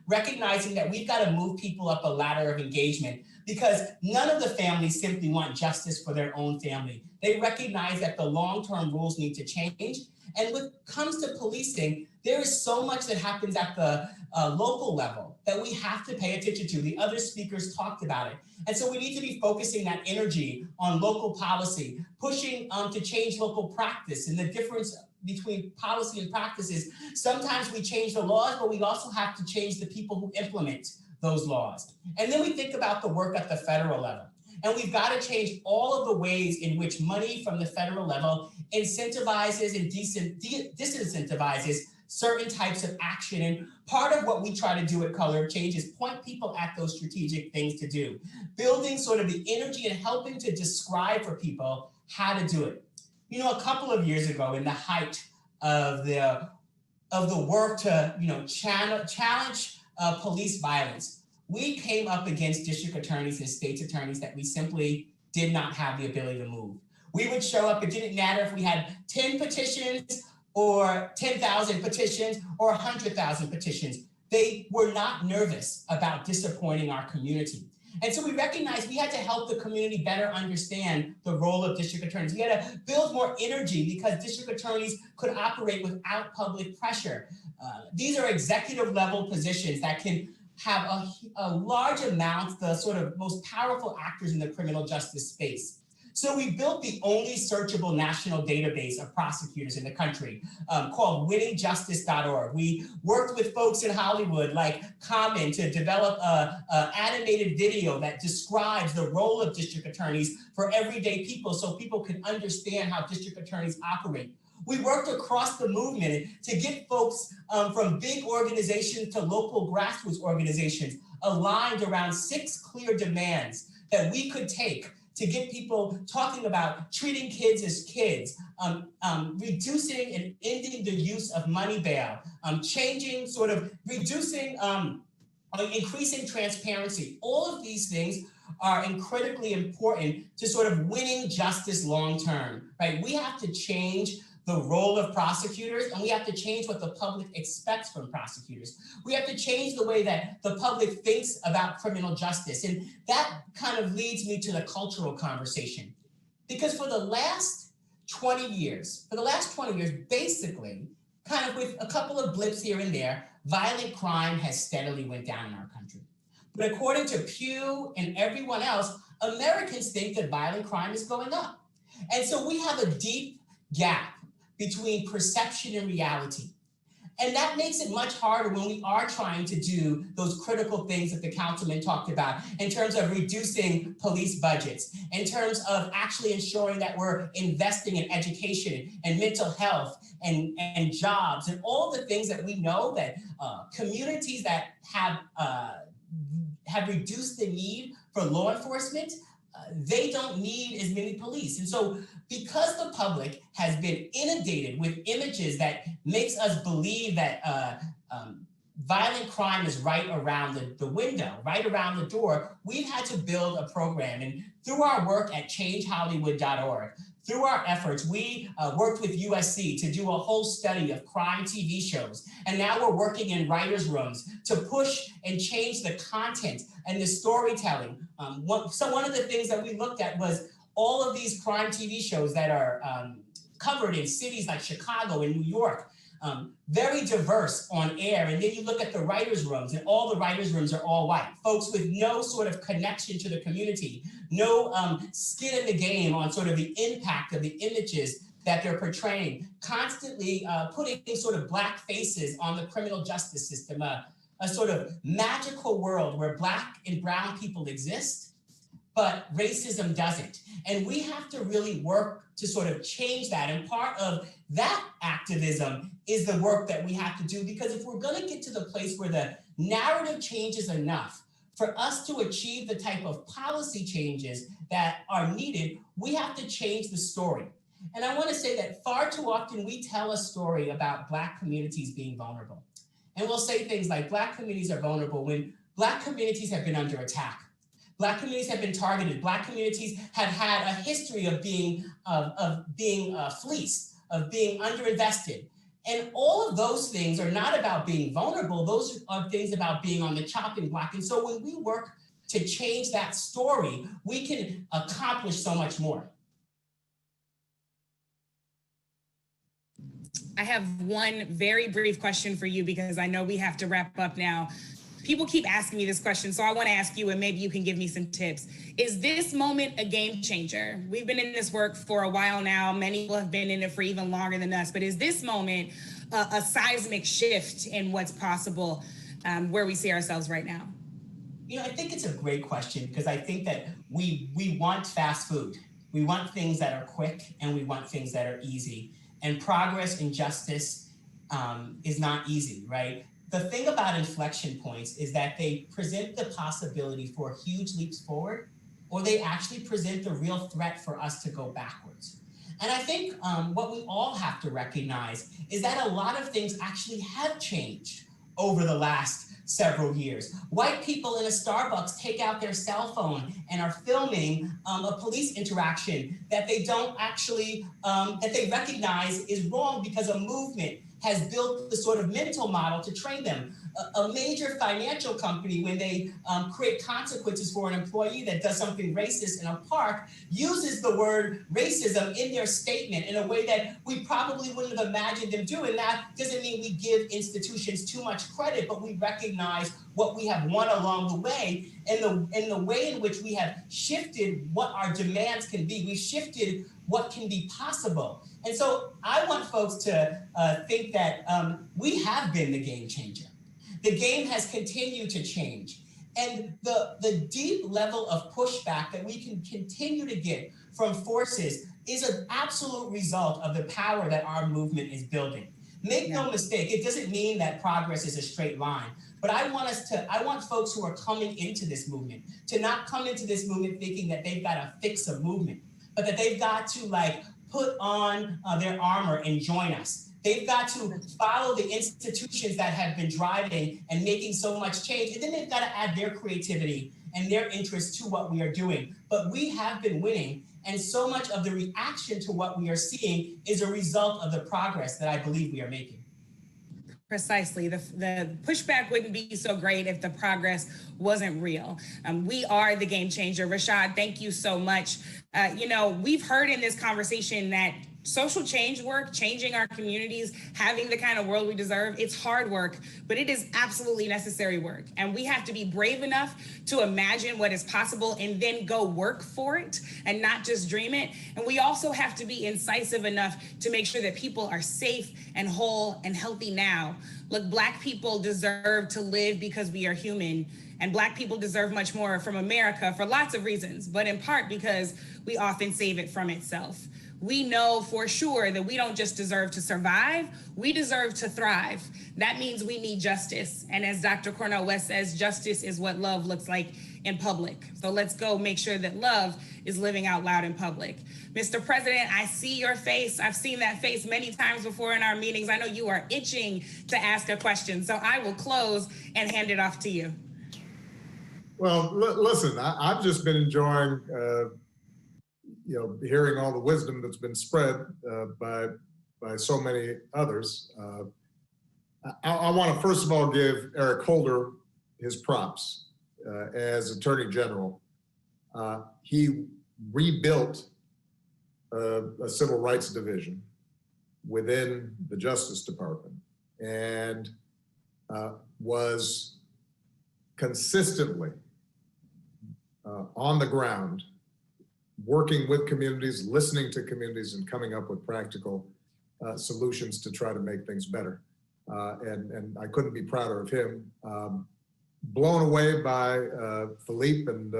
recognizing that we've got to move people up a ladder of engagement because none of the families simply want justice for their own family. They recognize that the long-term rules need to change. And when it comes to policing, there is so much that happens at the local level that we have to pay attention to. The other speakers talked about it. And so we need to be focusing that energy on local policy, pushing to change local practice. And the difference between policy and practice is sometimes we change the laws, but we also have to change the people who implement those laws. And then we think about the work at the federal level. And we've got to change all of the ways in which money from the federal level incentivizes and disincentivizes certain types of action. And part of what we try to do at Color of Change is point people at those strategic things to do, building sort of the energy and helping to describe for people how to do it. You know, a couple of years ago, in the height of the work to challenge police violence, we came up against district attorneys and state's attorneys that we simply did not have the ability to move. We would show up, it didn't matter if we had 10 petitions or 10,000 petitions or 100,000 petitions. They were not nervous about disappointing our community. And so we recognized we had to help the community better understand the role of district attorneys. We had to build more energy because district attorneys could operate without public pressure. These are executive level positions that can have a large amount, the sort of most powerful actors in the criminal justice space. So we built the only searchable national database of prosecutors in the country called winningjustice.org. We worked with folks in Hollywood like Common to develop an animated video that describes the role of district attorneys for everyday people so people can understand how district attorneys operate. We worked across the movement to get folks from big organizations to local grassroots organizations aligned around 6 clear demands that we could take to get people talking about treating kids as kids, reducing and ending the use of money bail, increasing transparency. All of these things are critically important to sort of winning justice long-term, right? We have to change the role of prosecutors, and we have to change what the public expects from prosecutors. We have to change the way that the public thinks about criminal justice. And that kind of leads me to the cultural conversation. Because for the last 20 years, basically, kind of with a couple of blips here and there, violent crime has steadily went down in our country. But according to Pew and everyone else, Americans think that violent crime is going up. And so we have a deep gap between perception and reality. And that makes it much harder when we are trying to do those critical things that the councilman talked about in terms of reducing police budgets, in terms of actually ensuring that we're investing in education and mental health and jobs and all the things that we know that communities that have reduced the need for law enforcement, they don't need as many police. And so because the public has been inundated with images that makes us believe that violent crime is right around the window, right around the door, we've had to build a program. And through our work at changehollywood.org, through our efforts, we worked with USC to do a whole study of crime TV shows. And now we're working in writers' rooms to push and change the content and the storytelling. So one of the things that we looked at was all of these crime TV shows that are covered in cities like Chicago and New York, very diverse on air. And then you look at the writers' rooms, and all the writers' rooms are all white, folks with no sort of connection to the community, no skin in the game on sort of the impact of the images that they're portraying, constantly putting sort of black faces on the criminal justice system, a sort of magical world where black and brown people exist, but racism doesn't. And we have to really work to sort of change that. And part of that activism is the work that we have to do, because if we're gonna get to the place where the narrative changes enough for us to achieve the type of policy changes that are needed, we have to change the story. And I wanna say that far too often we tell a story about Black communities being vulnerable. And we'll say things like Black communities are vulnerable when Black communities have been under attack. Black communities have been targeted. Black communities have had a history of being fleeced, of being underinvested. And all of those things are not about being vulnerable. Those are things about being on the chopping block. And so when we work to change that story, we can accomplish so much more. I have one very brief question for you, because I know we have to wrap up now. People keep asking me this question, so I want to ask you, and maybe you can give me some tips. Is this moment a game changer? We've been in this work for a while now. Many people have been in it for even longer than us. But is this moment a seismic shift in what's possible where we see ourselves right now? You know, I think it's a great question, because I think that we want fast food. We want things that are quick, and we want things that are easy. And progress and justice is not easy, right? The thing about inflection points is that they present the possibility for huge leaps forward, or they actually present the real threat for us to go backwards. And I think what we all have to recognize is that a lot of things actually have changed over the last several years. White people in a Starbucks take out their cell phone and are filming a police interaction that they don't actually, that they recognize is wrong, because a movement has built the sort of mental model to train them. A major financial company, when they create consequences for an employee that does something racist in a park, uses the word racism in their statement in a way that we probably wouldn't have imagined them doing. That doesn't mean we give institutions too much credit, but we recognize what we have won along the way, and the way in which we have shifted what our demands can be. We've shifted what can be possible. And so I want folks to think that we have been the game changer. The game has continued to change. And the deep level of pushback that we can continue to get from forces is an absolute result of the power that our movement is building. Make no mistake, it doesn't mean that progress is a straight line. But I want folks who are coming into this movement to not come into this movement thinking that they've got to fix a movement, but that they've got to put on their armor and join us. They've got to follow the institutions that have been driving and making so much change. And then they've got to add their creativity and their interest to what we are doing. But we have been winning. And so much of the reaction to what we are seeing is a result of the progress that I believe we are making. Precisely. The pushback wouldn't be so great if the progress wasn't real. We are the game changer. Rashad, thank you so much. We've heard in this conversation that social change work, changing our communities, having the kind of world we deserve, it's hard work, but it is absolutely necessary work. And we have to be brave enough to imagine what is possible and then go work for it and not just dream it. And we also have to be incisive enough to make sure that people are safe and whole and healthy now. Look, Black people deserve to live because we are human. And Black people deserve much more from America for lots of reasons, but in part because we often save it from itself. We know for sure that we don't just deserve to survive, we deserve to thrive. That means we need justice. And as Dr. Cornel West says, justice is what love looks like in public. So let's go make sure that love is living out loud in public. Mr. President, I see your face. I've seen that face many times before in our meetings. I know you are itching to ask a question. So I will close and hand it off to you. Well, listen, I've just been enjoying hearing all the wisdom that's been spread by so many others. I want to first of all give Eric Holder his props as Attorney General. He rebuilt a civil rights division within the Justice Department and was consistently on the ground, working with communities, listening to communities, and coming up with practical solutions to try to make things better. And I couldn't be prouder of him. Blown away by Philippe and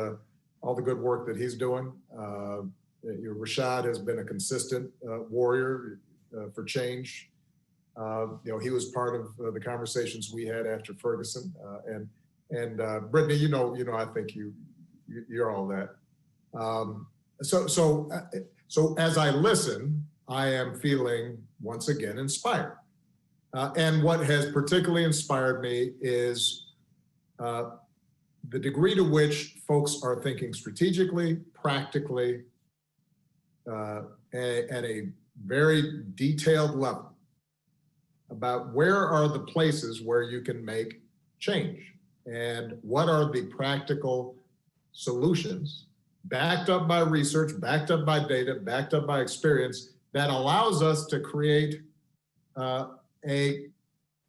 all the good work that he's doing. Rashad has been a consistent warrior for change. He was part of the conversations we had after Ferguson. And Brittany, I think you're all that. So as I listen, I am feeling once again inspired. And what has particularly inspired me is the degree to which folks are thinking strategically, practically, at a very detailed level about where are the places where you can make change and what are the practical solutions backed up by research, backed up by data, backed up by experience that allows us to create a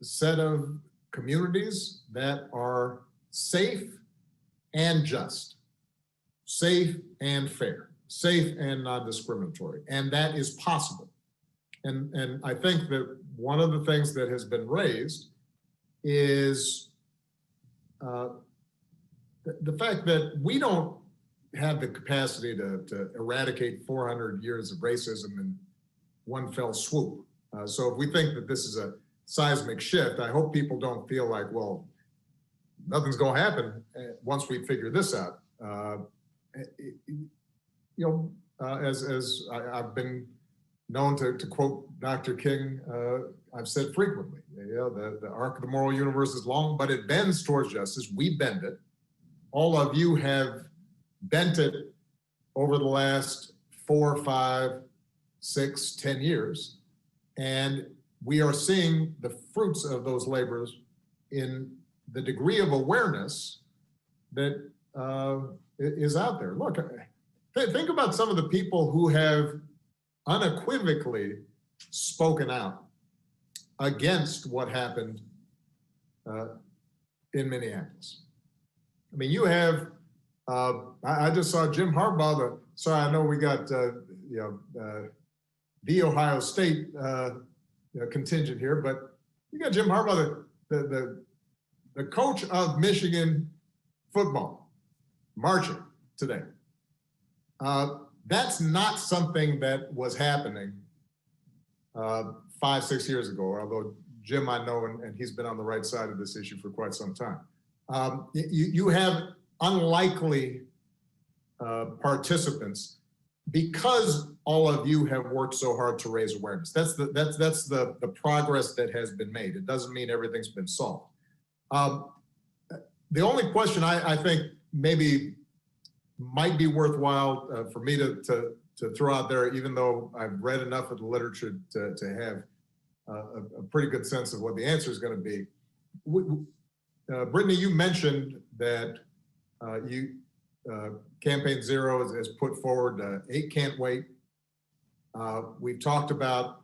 set of communities that are safe and just, safe and fair, safe and non-discriminatory, and that is possible. And I think that one of the things that has been raised is the fact that we don't have the capacity to eradicate 400 years of racism in one fell swoop. So if we think that this is a seismic shift, I hope people don't feel like, well, nothing's going to happen once we figure this out. As I've been known to quote Dr. King, I've said frequently, the arc of the moral universe is long, but it bends towards justice. We bend it. All of you have bent it over the last 4, 5, 6, 10 years. And we are seeing the fruits of those labors in the degree of awareness that is out there. Look, think about some of the people who have unequivocally spoken out against what happened in Minneapolis. I mean, you have, I just saw Jim Harbaugh, sorry, I know we got, the Ohio State contingent here, but you got Jim Harbaugh, the coach of Michigan football, marching today. That's not something that was happening 5, 6 years ago, although Jim I know, and he's been on the right side of this issue for quite some time. You have unlikely participants because all of you have worked so hard to raise awareness. That's the progress that has been made. It doesn't mean everything's been solved. The only question I think maybe might be worthwhile for me to throw out there, even though I've read enough of the literature to have a pretty good sense of what the answer is going to be. Brittany, you mentioned that Campaign Zero has put forward 8 Can't Wait. We've talked about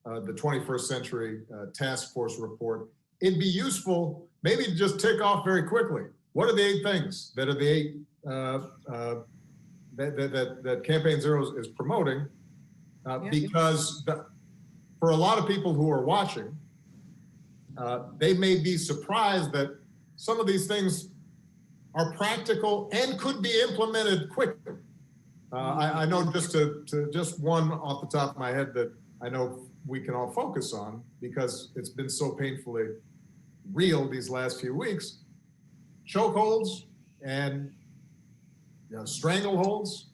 the 21st Century Task Force report. It'd be useful maybe to just tick off very quickly. What are the 8 things that are the 8 that Campaign Zero is promoting? Because for a lot of people who are watching, they may be surprised that some of these things are practical and could be implemented quickly. I know just one off the top of my head that I know we can all focus on because it's been so painfully real these last few weeks. Chokeholds and strangleholds,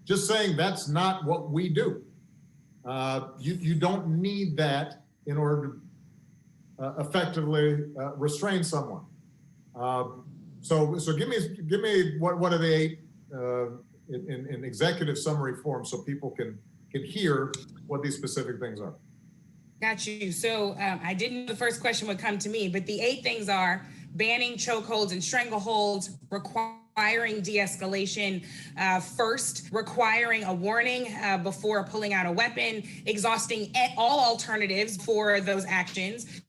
just saying that's not what we do. You don't need that in order to effectively restrain someone. So give me what are the 8 in executive summary form so people can hear what these specific things are. Got you. So I didn't know the first question would come to me, but the 8 things are banning chokeholds and strangleholds, requiring de-escalation first, requiring a warning before pulling out a weapon, exhausting all alternatives for those actions,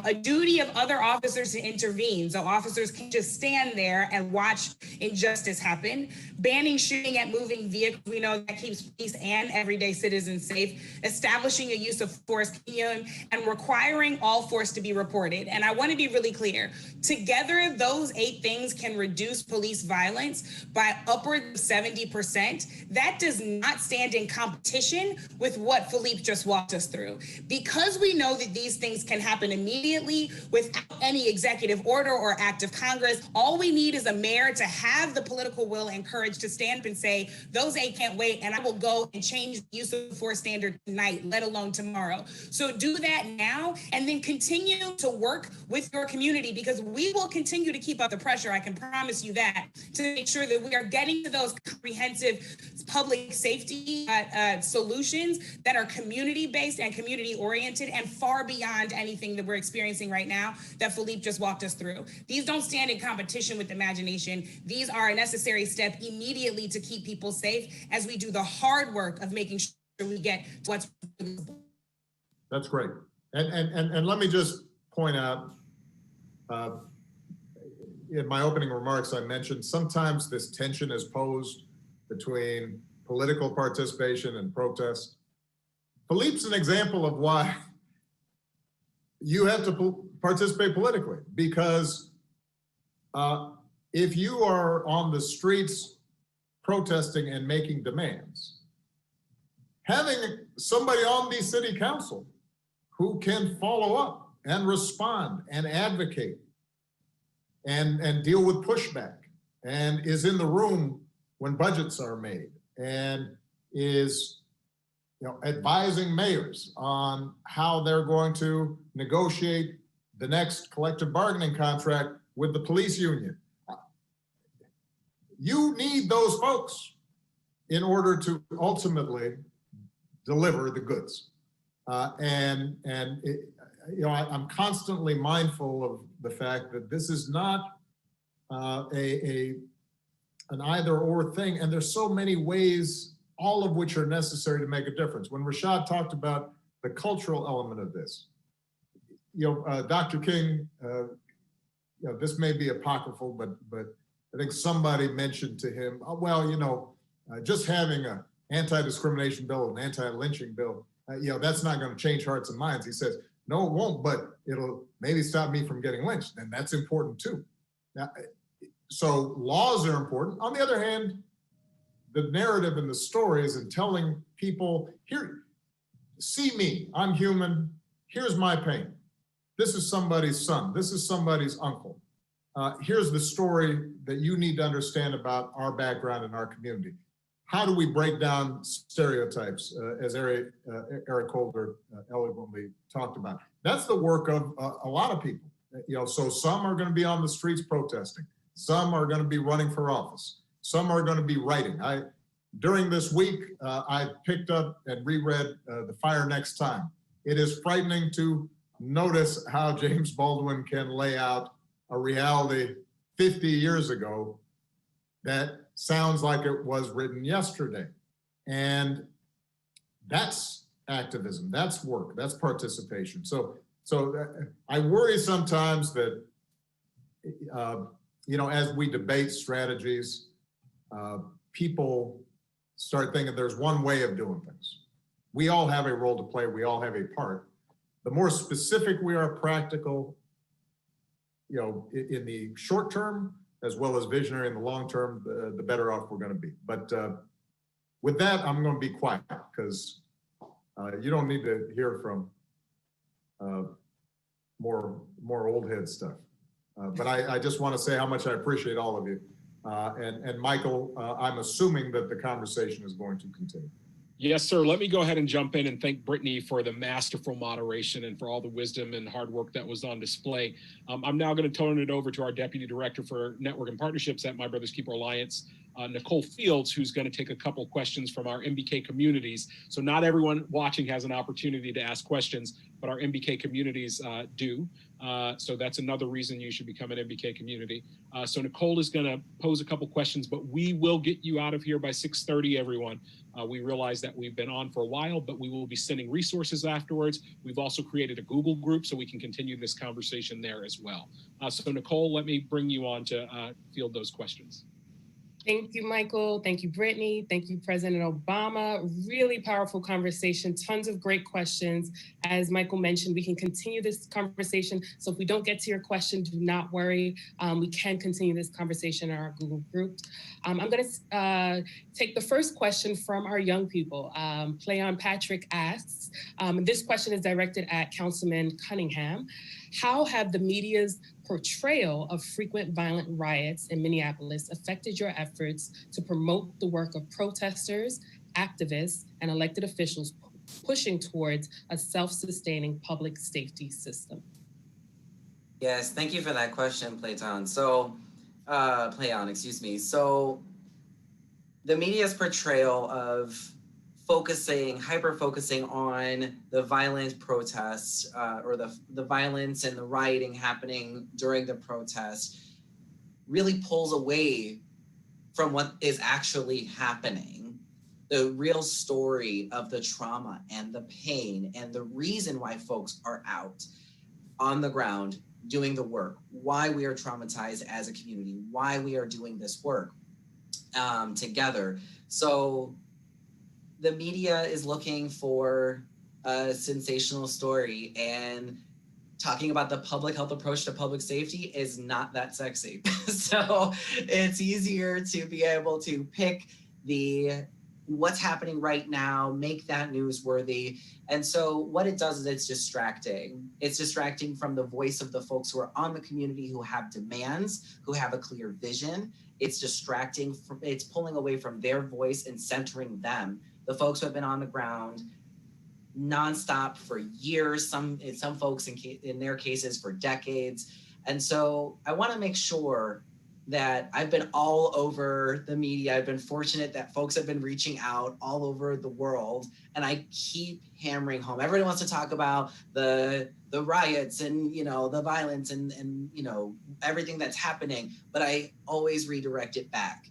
a duty of other officers to intervene. So officers can't just stand there and watch injustice happen. Banning shooting at moving vehicles. We know that keeps police and everyday citizens safe. Establishing a use of force continuum and requiring all force to be reported. And I want to be really clear. Together, those 8 things can reduce police violence by upwards of 70%. That does not stand in competition with what Philippe just walked us through. Because we know that these things can happen immediately without any executive order or act of Congress, all we need is a mayor to have the political will and courage to stand up and say, those 8 can't wait, and I will go and change the use of force standard tonight, let alone tomorrow. So do that now, and then continue to work with your community, because we will continue to keep up the pressure, I can promise you that, to make sure that we are getting to those comprehensive public safety solutions that are community-based and community-oriented and far beyond anything that we're experiencing right now that Philippe just walked us through. These don't stand in competition with imagination. These are a necessary step immediately to keep people safe as we do the hard work of making sure we get to what's. That's great. And let me just point out, in my opening remarks, I mentioned sometimes this tension is posed between political participation and protest. Philippe's an example of why you have to participate politically, because if you are on the streets protesting and making demands, having somebody on the city council who can follow up and respond and advocate and deal with pushback and is in the room when budgets are made and is advising mayors on how they're going to negotiate the next collective bargaining contract with the police union. You need those folks in order to ultimately deliver the goods. I'm constantly mindful of the fact that this is not an either or thing, and there's so many ways, all of which are necessary to make a difference. When Rashad talked about the cultural element of this, Dr. King, this may be apocryphal, but I think somebody mentioned to him, just having an anti-discrimination bill, an anti-lynching bill, that's not going to change hearts and minds. He says, no, it won't, but it'll maybe stop me from getting lynched, and that's important too. Now, so laws are important. On the other hand, the narrative and the stories and telling people, here, see me, I'm human, here's my pain. This is somebody's son, this is somebody's uncle. Here's the story that you need to understand about our background and our community. How do we break down stereotypes, as Eric Holder eloquently talked about? That's the work of a lot of people. So some are going to be on the streets protesting. Some are going to be running for office. Some are going to be writing. During this week, I picked up and reread The Fire Next Time. It is frightening to notice how James Baldwin can lay out a reality 50 years ago that sounds like it was written yesterday. And That's activism, that's work, that's participation. So I worry sometimes that, as we debate strategies, people start thinking there's one way of doing things. We all have a role to play, we all have a part. The more specific we are, practical, in the short term, as well as visionary in the long term, the better off we're going to be. But with that, I'm going to be quiet because you don't need to hear from more old head stuff. But I just want to say how much I appreciate all of you. And Michael, I'm assuming that the conversation is going to continue. Yes, sir. Let me go ahead and jump in and thank Brittany for the masterful moderation and for all the wisdom and hard work that was on display. I'm now going to turn it over to our Deputy Director for Network and Partnerships at My Brother's Keeper Alliance, Nicole Fields, who's going to take a couple questions from our MBK communities. So not everyone watching has an opportunity to ask questions, but our MBK communities do. So that's another reason you should become an MBK community. So Nicole is going to pose a couple questions, but we will get you out of here by 6:30, everyone. We realize that we've been on for a while, but we will be sending resources afterwards. We've also created a Google group so we can continue this conversation there as well. So Nicole, let me bring you on to field those questions. Thank you, Michael. Thank you, Brittany. Thank you, President Obama. Really powerful conversation, tons of great questions. As Michael mentioned, we can continue this conversation. So if we don't get to your question, do not worry. We can continue this conversation in our Google group. I'm going to take the first question from our young people. Play on Patrick asks, this question is directed at Councilman Cunningham. How have the media's portrayal of frequent violent riots in Minneapolis affected your efforts to promote the work of protesters, activists, and elected officials pushing towards a self-sustaining public safety system? Yes, thank you for that question, Playon. So, So the media's portrayal of hyper-focusing on the violent protests or the violence and the rioting happening during the protest really pulls away from what is actually happening. The real story of the trauma and the pain and the reason why folks are out on the ground doing the work, why we are traumatized as a community, why we are doing this work together. So the media is looking for a sensational story, and talking about the public health approach to public safety is not that sexy. So it's easier to be able to pick what's happening right now, make that newsworthy. And so what it does is it's distracting. It's distracting from the voice of the folks who are on the community, who have demands, who have a clear vision. It's distracting, it's pulling away from their voice and centering them. The folks who have been on the ground nonstop for years, some folks in their cases for decades. And so I want to make sure that I've been all over the media. I've been fortunate that folks have been reaching out all over the world, and I keep hammering home. Everybody wants to talk about the riots and the violence and everything that's happening, but I always redirect it back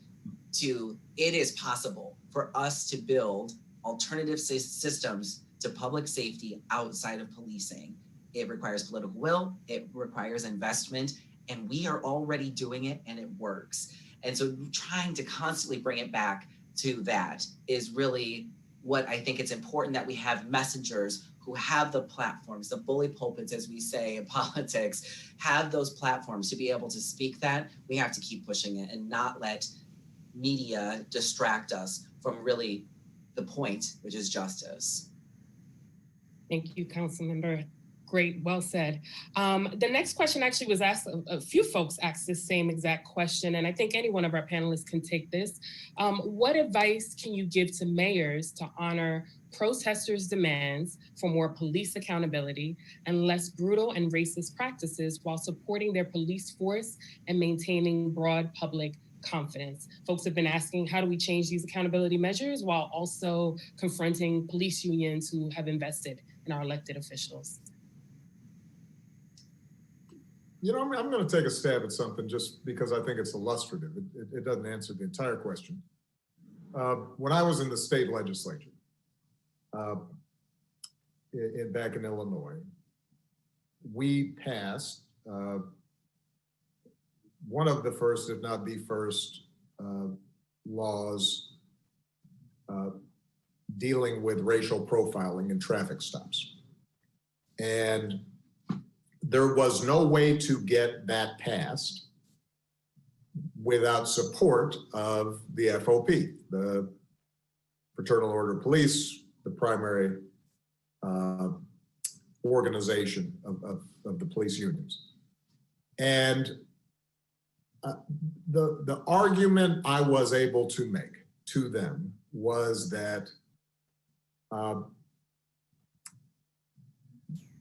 to it is possible for us to build alternative systems to public safety outside of policing. It requires political will, it requires investment, and we are already doing it and it works. And so trying to constantly bring it back to that is really what I think it's important, that we have messengers who have the platforms, the bully pulpits, as we say in politics, have those platforms to be able to speak that. We have to keep pushing it and not let media distract us from really the point, which is justice. Thank you, Councilmember. Great, well said. The next question actually was asked, a few folks asked the same exact question, and I think any one of our panelists can take this. What advice can you give to mayors to honor protesters' demands for more police accountability and less brutal and racist practices while supporting their police force and maintaining broad public confidence? Folks have been asking, how do we change these accountability measures while also confronting police unions who have invested in our elected officials? I'm going to take a stab at something just because I think it's illustrative. It doesn't answer the entire question. When I was in the state legislature, back in Illinois, we passed one of the first, if not the first, laws dealing with racial profiling in traffic stops. And there was no way to get that passed without support of the FOP, the Fraternal Order of Police, the primary organization of the police unions. And the argument I was able to make to them was that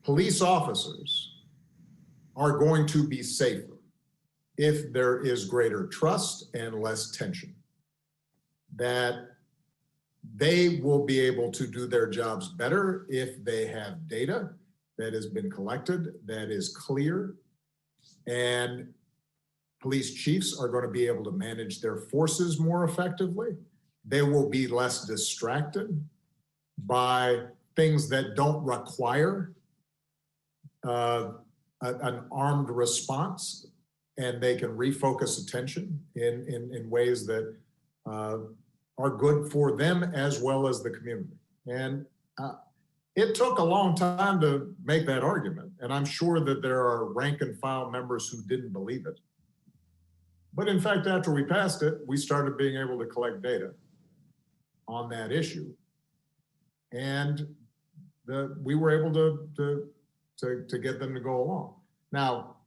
police officers are going to be safer if there is greater trust and less tension, that they will be able to do their jobs better if they have data that has been collected, that is clear, and police chiefs are going to be able to manage their forces more effectively. They will be less distracted by things that don't require an armed response, and they can refocus attention in ways that are good for them as well as the community. And it took a long time to make that argument, and I'm sure that there are rank and file members who didn't believe it. But in fact, after we passed it, we started being able to collect data on that issue. And we were able to get them to go along. Now,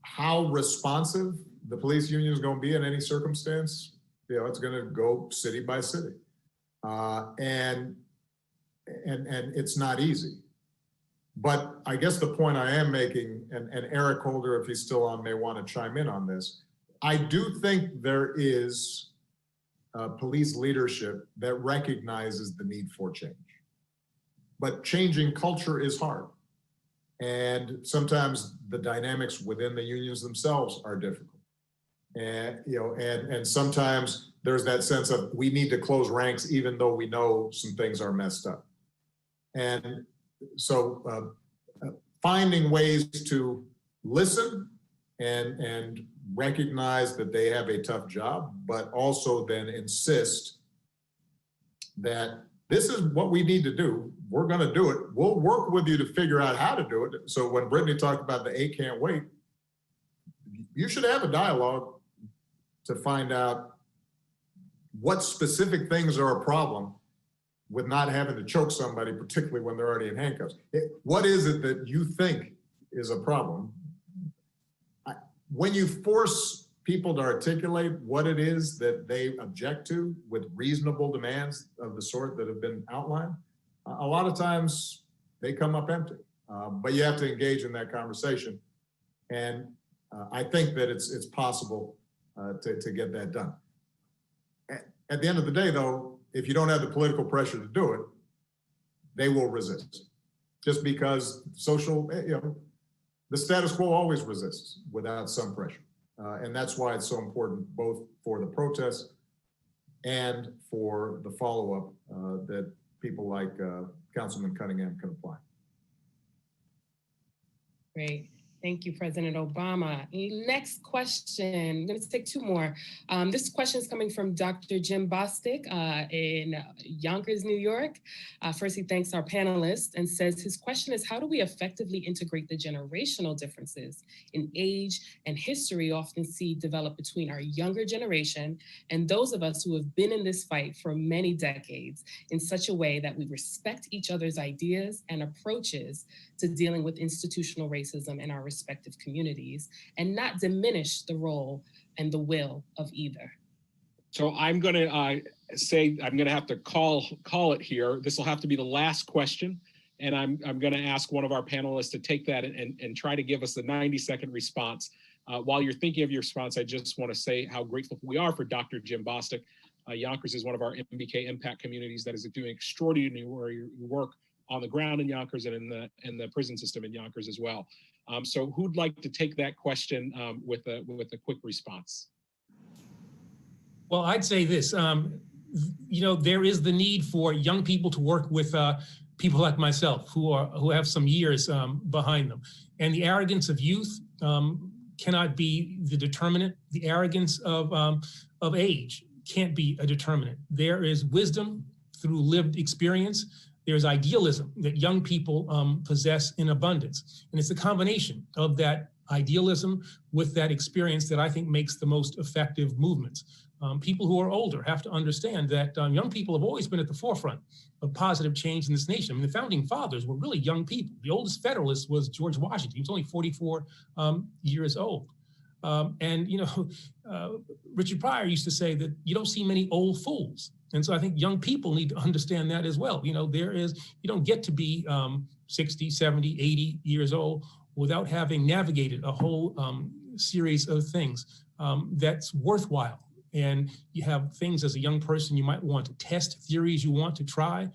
how responsive the police union is going to be in any circumstance, it's going to go city by city. And it's not easy. But I guess the point I am making, and Eric Holder, if he's still on, may want to chime in on this. I do think there is police leadership that recognizes the need for change. But changing culture is hard. And sometimes the dynamics within the unions themselves are difficult. And, and sometimes there's that sense of we need to close ranks even though we know some things are messed up. And so finding ways to listen and recognize that they have a tough job, but also then insist that this is what we need to do. We're going to do it. We'll work with you to figure out how to do it. So when Brittany talked about the 8 can't wait, you should have a dialogue to find out what specific things are a problem with not having to choke somebody, particularly when they're already in handcuffs. What is it that you think is a problem? When you force people to articulate what it is that they object to with reasonable demands of the sort that have been outlined, a lot of times they come up empty. But you have to engage in that conversation. And I think that it's possible to get that done. At the end of the day, though, if you don't have the political pressure to do it, they will resist. Just because the status quo always resists without some pressure. And that's why it's so important, both for the protests and for the follow-up that people like Councilman Cunningham can apply. Great. Thank you, President Obama. Next question, I'm going to take 2 more. This question is coming from Dr. Jim Bostic in Yonkers, New York. First, he thanks our panelists and says his question is, how do we effectively integrate the generational differences in age and history often see develop between our younger generation and those of us who have been in this fight for many decades in such a way that we respect each other's ideas and approaches to dealing with institutional racism in our respective communities and not diminish the role and the will of either? So I'm going to say I'm going to have to call it here. This will have to be the last question, and I'm going to ask one of our panelists to take that and try to give us a 90-second response. While you're thinking of your response, I just want to say how grateful we are for Dr. Jim Bostic. Yonkers is one of our MBK impact communities that is doing extraordinary work on the ground in Yonkers and in the prison system in Yonkers as well. So who'd like to take that question with a quick response? Well, I'd say this, there is the need for young people to work with people like myself who have some years behind them. And the arrogance of youth cannot be the determinant. The arrogance of age can't be a determinant. There is wisdom through lived experience. There's idealism that young people possess in abundance. And it's a combination of that idealism with that experience that I think makes the most effective movements. People who are older have to understand that young people have always been at the forefront of positive change in this nation. I mean, the founding fathers were really young people. The oldest Federalist was George Washington. He was only 44 years old. Richard Pryor used to say that you don't see many old fools. And so I think young people need to understand that as well. You don't get to be 60, 70, 80 years old without having navigated a whole series of things that's worthwhile. And you have things as a young person you might want to test, theories you want to try.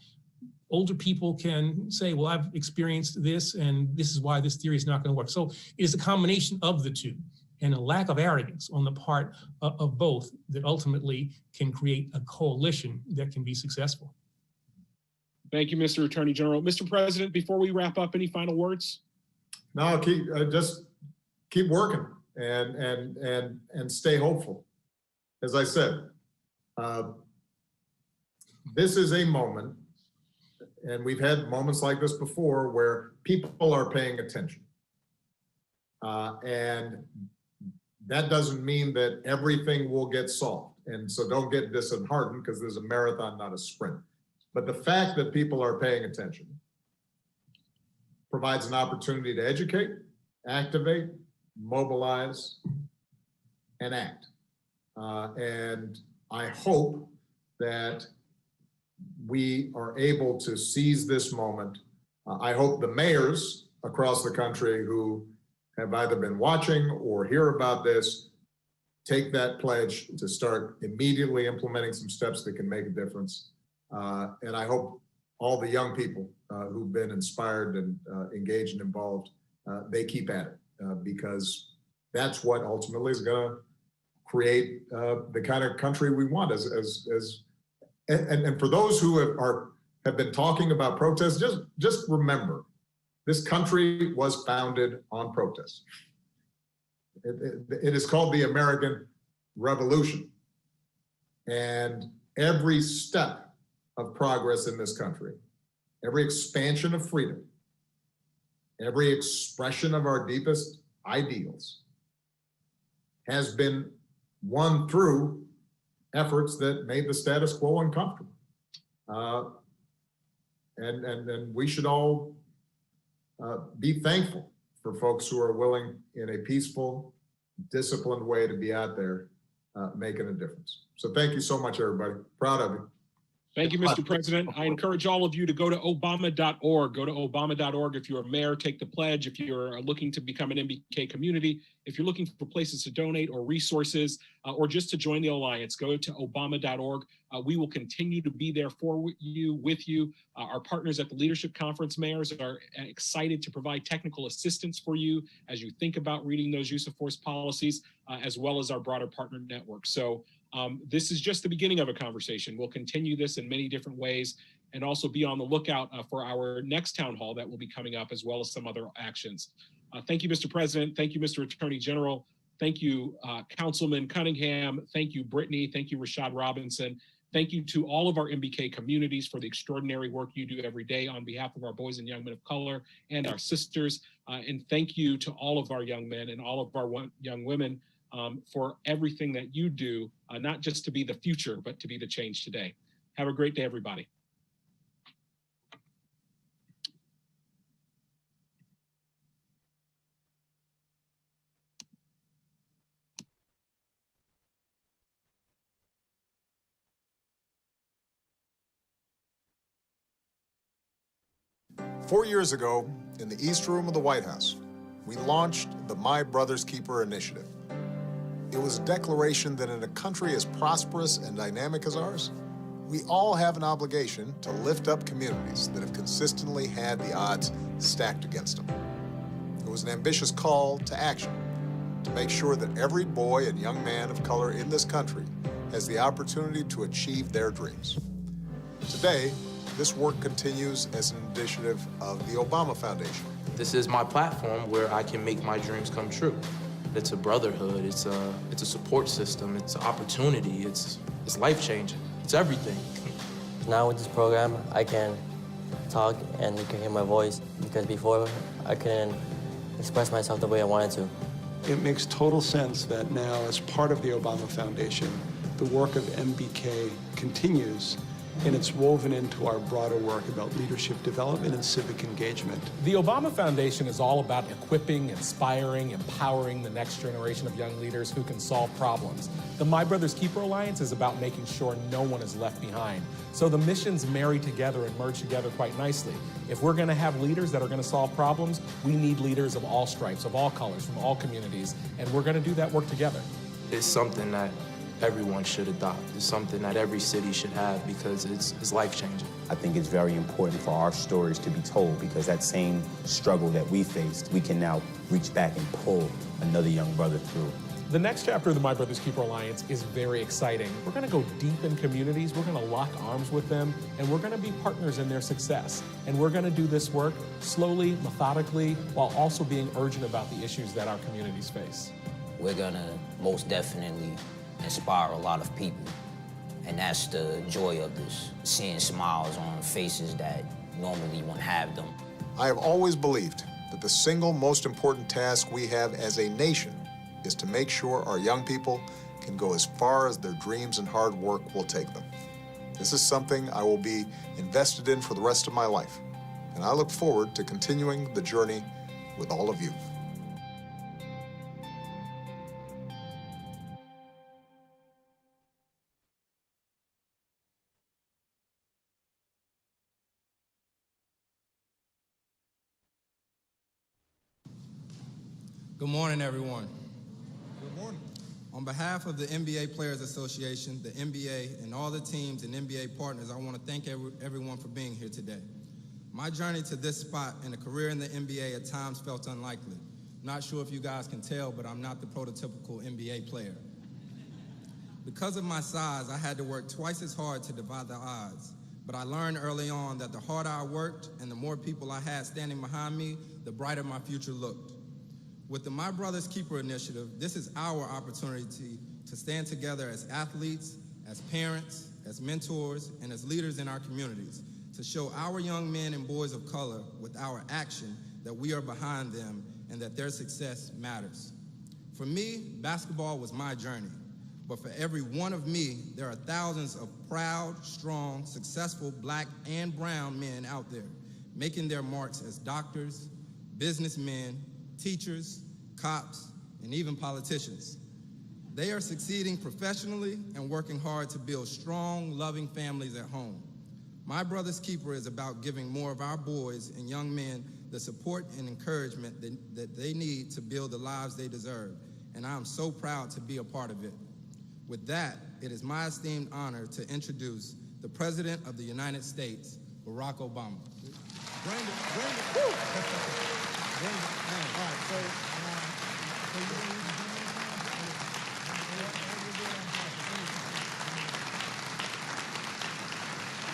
Older people can say, well, I've experienced this and this is why this theory is not going to work. So it is a combination of the two and a lack of arrogance on the part of both that ultimately can create a coalition that can be successful. Thank you, Mr. Attorney General. Mr. President, before we wrap up, any final words? No, just keep working and stay hopeful. As I said, this is a moment, and we've had moments like this before where people are paying attention. And that doesn't mean that everything will get solved. And so don't get disheartened because there's a marathon, not a sprint. But the fact that people are paying attention provides an opportunity to educate, activate, mobilize, and act. And I hope that we are able to seize this moment. I hope the mayors across the country who have either been watching or hear about this take that pledge to start immediately implementing some steps that can make a difference. And I hope all the young people who've been inspired and engaged and involved, they keep at it because that's what ultimately is going to create the kind of country we want. And for those who have been talking about protests, just remember, this country was founded on protest. It is called the American Revolution. And every step of progress in this country, every expansion of freedom, every expression of our deepest ideals has been won through efforts that made the status quo uncomfortable. And we should all be thankful for folks who are willing in a peaceful, disciplined way to be out there making a difference. So thank you so much, everybody. Proud of you. Thank you, Mr. President. I encourage all of you to go to obama.org. Go to obama.org if you're a mayor, take the pledge. If you're looking to become an MBK community, if you're looking for places to donate or resources, or just to join the Alliance, go to obama.org. We will continue to be there for you, with you. Our partners at the Leadership Conference mayors are excited to provide technical assistance for you as you think about reading those use of force policies, as well as our broader partner network. So this is just the beginning of a conversation. We'll continue this in many different ways and also be on the lookout for our next town hall that will be coming up, as well as some other actions. Thank you, Mr. President. Thank you, Mr. Attorney General. Thank you, Councilman Cunningham. Thank you, Brittany. Thank you, Rashad Robinson. Thank you to all of our MBK communities for the extraordinary work you do every day on behalf of our boys and young men of color and our sisters. And thank you to all of our young men and all of our young women for everything that you do, not just to be the future, but to be the change today. Have a great day, everybody. "4 years ago, in the East Room of the White House, we launched the My Brother's Keeper initiative. It was a declaration that in a country as prosperous and dynamic as ours, we all have an obligation to lift up communities that have consistently had the odds stacked against them. It was an ambitious call to action to make sure that every boy and young man of color in this country has the opportunity to achieve their dreams. Today, this work continues as an initiative of the Obama Foundation. This is my platform where I can make my dreams come true. It's a brotherhood, it's a support system, it's an opportunity, it's life-changing, it's everything. Now with this program, I can talk and you can hear my voice, because before I couldn't express myself the way I wanted to. It makes total sense that now, as part of the Obama Foundation, the work of MBK continues, and it's woven into our broader work about leadership development and civic engagement. The Obama Foundation is all about equipping, inspiring, empowering the next generation of young leaders who can solve problems. The My Brother's Keeper Alliance is about making sure no one is left behind. So the missions marry together and merge together quite nicely. If we're gonna have leaders that are gonna solve problems, we need leaders of all stripes, of all colors, from all communities, and we're gonna do that work together. It's something that everyone should adopt. It's something that every city should have because it's life-changing. I think it's very important for our stories to be told, because that same struggle that we faced, we can now reach back and pull another young brother through. The next chapter of the My Brother's Keeper Alliance is very exciting. We're gonna go deep in communities, we're gonna lock arms with them, and we're gonna be partners in their success. And we're gonna do this work slowly, methodically, while also being urgent about the issues that our communities face. We're gonna most definitely inspire a lot of people. And that's the joy of this, seeing smiles on faces that normally wouldn't have them. I have always believed that the single most important task we have as a nation is to make sure our young people can go as far as their dreams and hard work will take them. This is something I will be invested in for the rest of my life, and I look forward to continuing the journey with all of you. Good morning, everyone. Good morning. On behalf of the NBA Players Association, the NBA, and all the teams and NBA partners, I want to thank everyone for being here today. My journey to this spot and a career in the NBA at times felt unlikely. Not sure if you guys can tell, but I'm not the prototypical NBA player. Because of my size, I had to work twice as hard to divide the odds. But I learned early on that the harder I worked and the more people I had standing behind me, the brighter my future looked. With the My Brother's Keeper initiative, this is our opportunity to stand together as athletes, as parents, as mentors, and as leaders in our communities, to show our young men and boys of color with our action that we are behind them and that their success matters. For me, basketball was my journey, but for every one of me, there are thousands of proud, strong, successful Black and brown men out there, making their marks as doctors, businessmen, teachers, cops, and even politicians. They are succeeding professionally and working hard to build strong, loving families at home. My Brother's Keeper is about giving more of our boys and young men the support and encouragement that they need to build the lives they deserve, and I am so proud to be a part of it. With that, it is my esteemed honor to introduce the President of the United States, Barack Obama.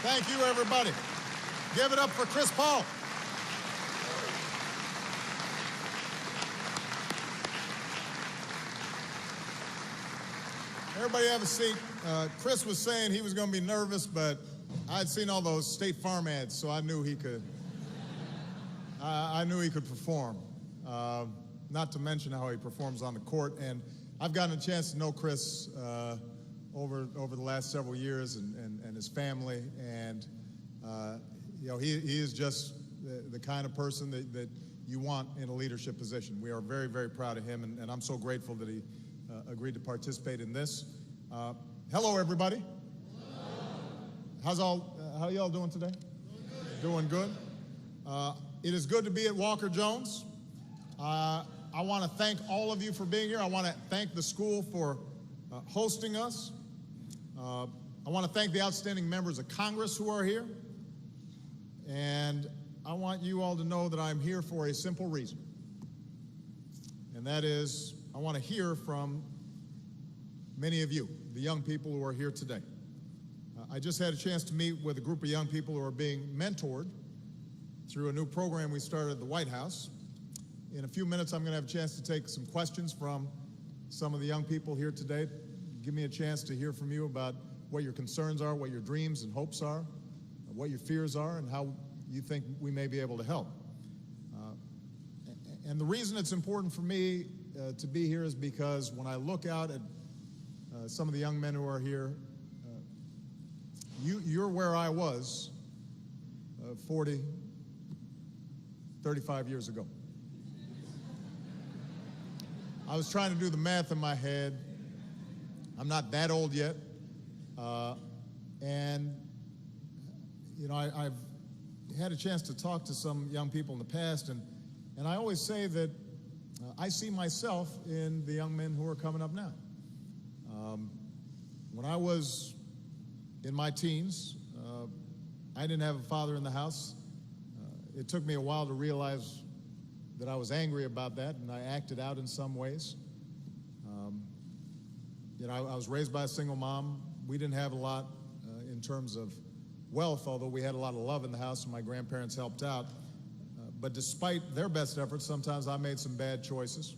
Thank you, everybody. Give it up for Chris Paul. Everybody have a seat. Chris was saying he was going to be nervous, but I'd seen all those State Farm ads, so I knew he could. I knew he could perform. Not to mention how he performs on the court. And I've gotten a chance to know Chris over the last several years and his family. And you know, he is just the kind of person that you want in a leadership position. We are very, very proud of him, and I'm so grateful that he agreed to participate in this. Hello, everybody. Hello. How y'all doing today? Doing good. It is good to be at Walker Jones. I want to thank all of you for being here. I want to thank the school for hosting us. I want to thank the outstanding members of Congress who are here. And I want you all to know that I'm here for a simple reason. And that is, I want to hear from many of you, the young people who are here today. I just had a chance to meet with a group of young people who are being mentored through a new program we started at the White House. In a few minutes, I'm going to have a chance to take some questions from some of the young people here today. Give me a chance to hear from you about what your concerns are, what your dreams and hopes are, what your fears are, and how you think we may be able to help. And the reason it's important for me to be here is because when I look out at some of the young men who are here, you're where I was 40, 35 years ago. I was trying to do the math in my head. I'm not that old yet. And, you know, I've had a chance to talk to some young people in the past, and I always say that I see myself in the young men who are coming up now. When I was in my teens, I didn't have a father in the house. It took me a while to realize that I was angry about that, and I acted out in some ways. You know, I was raised by a single mom. We didn't have a lot in terms of wealth, although we had a lot of love in the house, and my grandparents helped out. But despite their best efforts, sometimes I made some bad choices.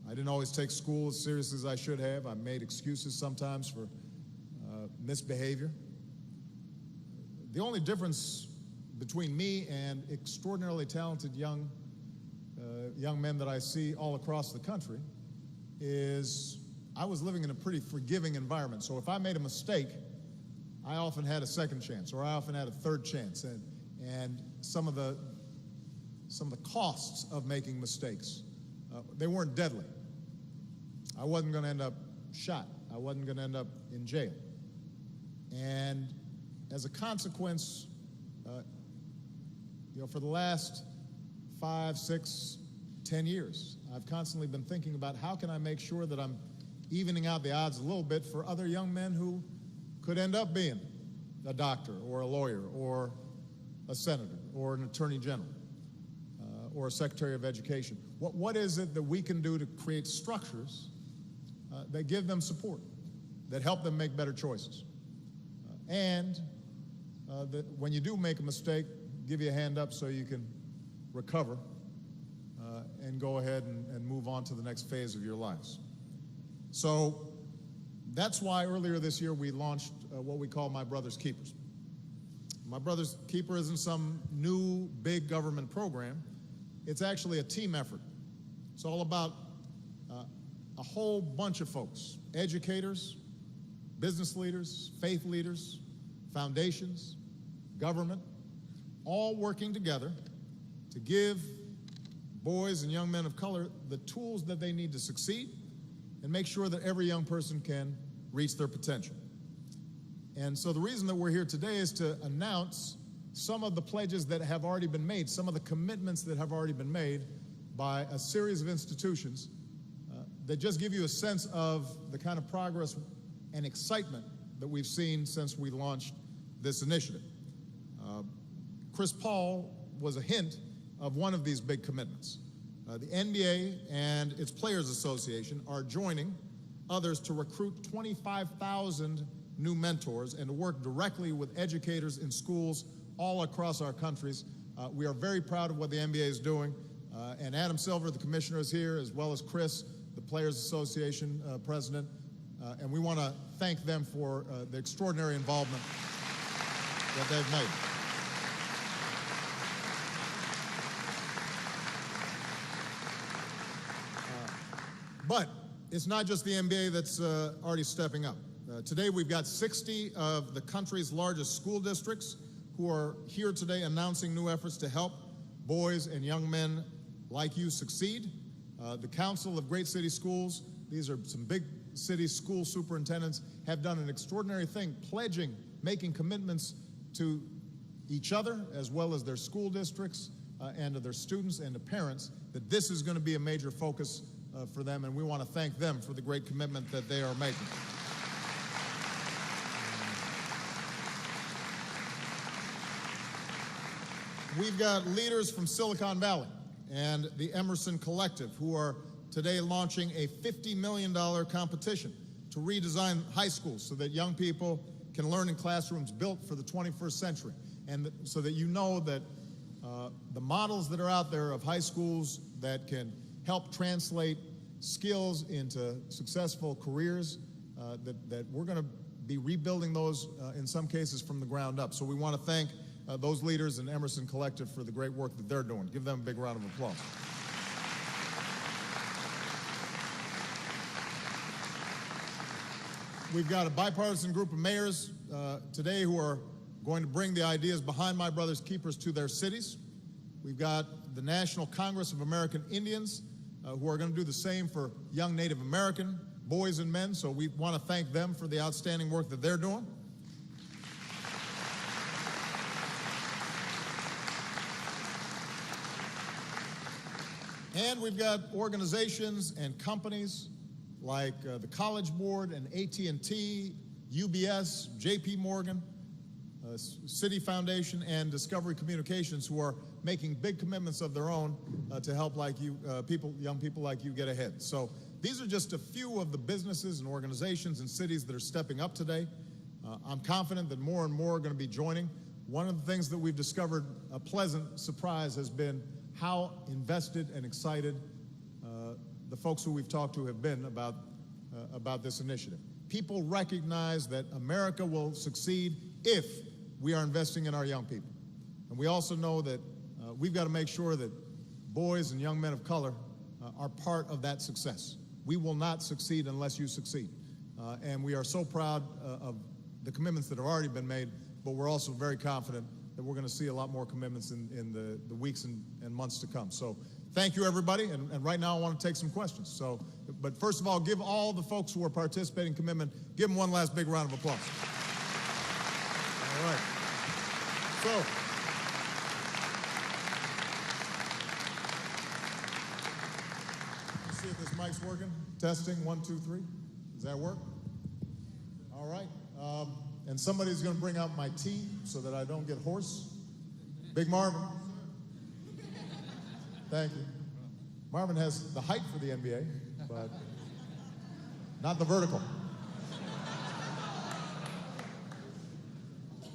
I didn't always take school as seriously as I should have. I made excuses sometimes for misbehavior. The only difference between me and extraordinarily talented young men that I see all across the country is I was living in a pretty forgiving environment. So if I made a mistake, I often had a second chance, or I often had a third chance. And some of the costs of making mistakes, they weren't deadly. I wasn't going to end up shot. I wasn't going to end up in jail. And as a consequence, you know, for the last 5, 6, 10 years, I've constantly been thinking about how can I make sure that I'm evening out the odds a little bit for other young men who could end up being a doctor or a lawyer or a senator or an attorney general or a secretary of education. What is it that we can do to create structures that give them support, that help them make better choices? And that when you do make a mistake, give you a hand up so you can recover and go ahead and move on to the next phase of your lives. So that's why earlier this year we launched what we call My Brother's Keepers. My Brother's Keeper isn't some new big government program. It's actually a team effort. It's all about a whole bunch of folks, educators, business leaders, faith leaders, foundations, government, all working together to give boys and young men of color the tools that they need to succeed and make sure that every young person can reach their potential. And so the reason that we're here today is to announce some of the pledges that have already been made, some of the commitments that have already been made by a series of institutions that just give you a sense of the kind of progress and excitement that we've seen since we launched this initiative. Chris Paul was a hint of one of these big commitments. The NBA and its Players Association are joining others to recruit 25,000 new mentors and to work directly with educators in schools all across our countries. We are very proud of what the NBA is doing. And Adam Silver, the commissioner, is here, as well as Chris, the Players Association president. And we want to thank them for the extraordinary involvement that they've made. But it's not just the NBA that's already stepping up. Today we've got 60 of the country's largest school districts who are here today announcing new efforts to help boys and young men like you succeed. The Council of Great City Schools, these are some big city school superintendents, have done an extraordinary thing, pledging, making commitments to each other as well as their school districts and to their students and to parents that this is going to be a major focus for them, and we want to thank them for the great commitment that they are making. We've got leaders from Silicon Valley and the Emerson Collective who are today launching a $50 million competition to redesign high schools so that young people can learn in classrooms built for the 21st century, and so that you know that the models that are out there of high schools that can help translate skills into successful careers, that we're going to be rebuilding those in some cases from the ground up. So we want to thank those leaders in Emerson Collective for the great work that they're doing. Give them a big round of applause. We've got a bipartisan group of mayors today who are going to bring the ideas behind My Brother's Keepers to their cities. We've got the National Congress of American Indians who are going to do the same for young Native American boys and men, so we want to thank them for the outstanding work that they're doing. And we've got organizations and companies like the College Board and AT&T, UBS, JP Morgan, City Foundation, and Discovery Communications who are making big commitments of their own to help young people like you get ahead. So these are just a few of the businesses and organizations and cities that are stepping up today. I'm confident that more and more are going to be joining. One of the things that we've discovered, a pleasant surprise, has been how invested and excited the folks who we've talked to have been about this initiative. People recognize that America will succeed if we are investing in our young people. And we also know that we've got to make sure that boys and young men of color are part of that success. We will not succeed unless you succeed. And we are so proud of the commitments that have already been made, but we're also very confident that we're going to see a lot more commitments in the weeks and months to come. So thank you, everybody. And right now I want to take some questions. But first of all, give all the folks who are participating commitment, give them one last big round of applause. All right. So, let's see if this mic's working. Testing, 1, 2, 3. Does that work? All right. And somebody's going to bring out my tea so that I don't get hoarse. Big Marvin. Thank you. Marvin has the height for the NBA, but not the vertical.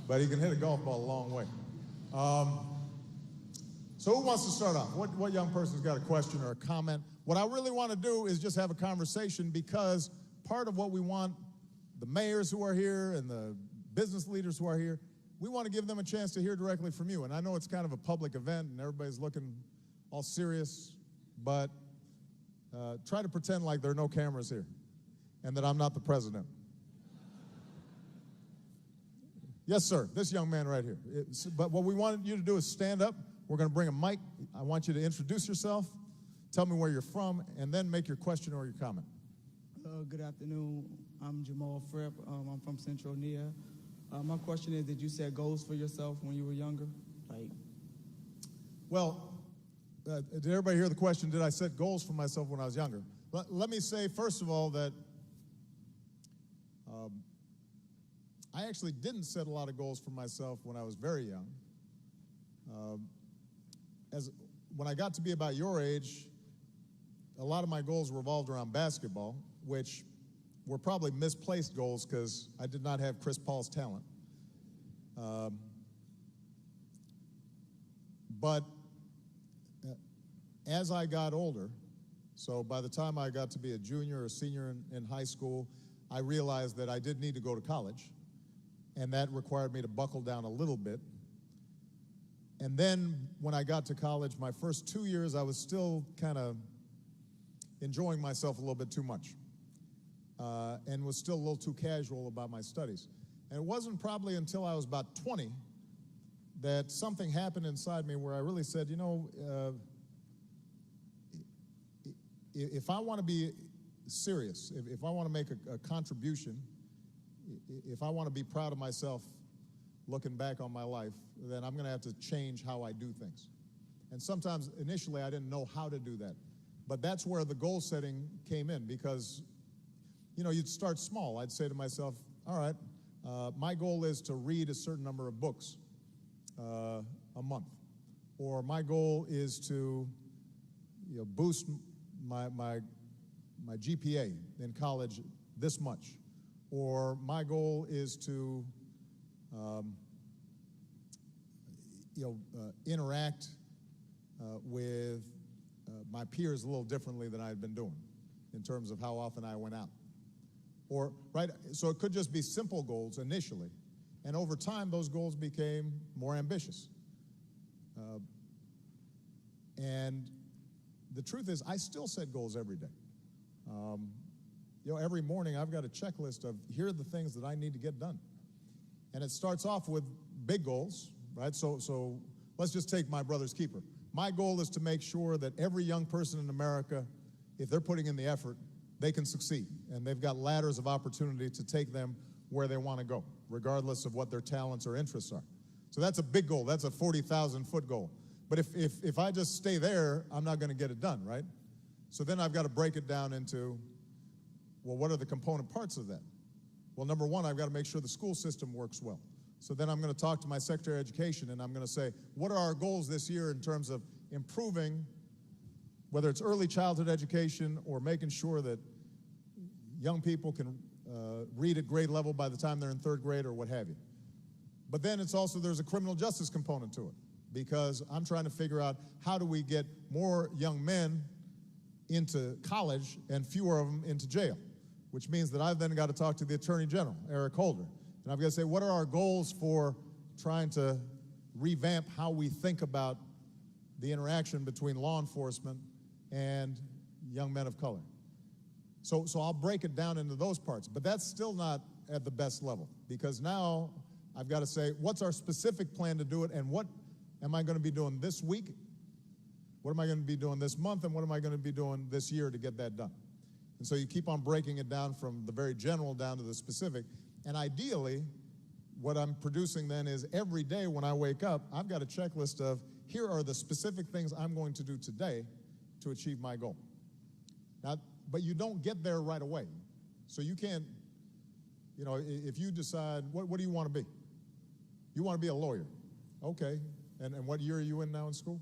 But he can hit a golf ball a long way. So who wants to start off? What young person's got a question or a comment? What I really want to do is just have a conversation, because part of what we want the mayors who are here and the business leaders who are here, we want to give them a chance to hear directly from you. And I know it's kind of a public event and everybody's looking all serious, but try to pretend like there are no cameras here and that I'm not the president. Yes, sir, this young man right here. But what we wanted you to do is stand up. We're going to bring a mic. I want you to introduce yourself, tell me where you're from, and then make your question or your comment. Good afternoon. I'm Jamal Fripp. I'm from Central Nia. My question is, did you set goals for yourself when you were younger? Well, did everybody hear the question? Did I set goals for myself when I was younger? Let me say, first of all, that I actually didn't set a lot of goals for myself when I was very young. When I got to be about your age, a lot of my goals revolved around basketball, which were probably misplaced goals because I did not have Chris Paul's talent. But as I got older, so by the time I got to be a junior or senior in high school, I realized that I did need to go to college, and that required me to buckle down a little bit. And then when I got to college, my first 2 years, I was still kind of enjoying myself a little bit too much. And was still a little too casual about my studies. And it wasn't probably until I was about 20 that something happened inside me where I really said, if I want to be serious, if I want to make a contribution, if I want to be proud of myself looking back on my life, then I'm going to have to change how I do things. And sometimes, initially, I didn't know how to do that. But that's where the goal setting came in, because you'd start small. I'd say to myself, all right, my goal is to read a certain number of books a month. Or my goal is to boost my GPA in college this much, or my goal is to interact with my peers a little differently than I had been doing in terms of how often I went out. Or, right, so it could just be simple goals initially, and over time those goals became more ambitious. And the truth is, I still set goals every day. Every morning I've got a checklist of here are the things that I need to get done. And it starts off with big goals, right? So let's just take my brother's keeper. My goal is to make sure that every young person in America, if they're putting in the effort, they can succeed. And they've got ladders of opportunity to take them where they want to go, regardless of what their talents or interests are. So that's a big goal. That's a 40,000-foot goal. But if I just stay there, I'm not going to get it done, right? So then I've got to break it down into, well, what are the component parts of that? Well, number one, I've got to make sure the school system works well. So then I'm going to talk to my Secretary of Education, and I'm going to say, what are our goals this year in terms of improving, whether it's early childhood education or making sure that young people can read at grade level by the time they're in third grade or what have you. But then it's also, there's a criminal justice component to it, because I'm trying to figure out how do we get more young men into college and fewer of them into jail, which means that I've then got to talk to the Attorney General, Eric Holder, and I've got to say, what are our goals for trying to revamp how we think about the interaction between law enforcement and young men of color? So I'll break it down into those parts, but that's still not at the best level, because now I've got to say, what's our specific plan to do it, and what am I going to be doing this week? What am I going to be doing this month? And what am I going to be doing this year to get that done? And so you keep on breaking it down from the very general down to the specific. And ideally, what I'm producing then is every day when I wake up, I've got a checklist of here are the specific things I'm going to do today to achieve my goal. Now, but you don't get there right away. So you can't, if you decide, what do you want to be? You want to be a lawyer. Okay. And what year are you in now in school?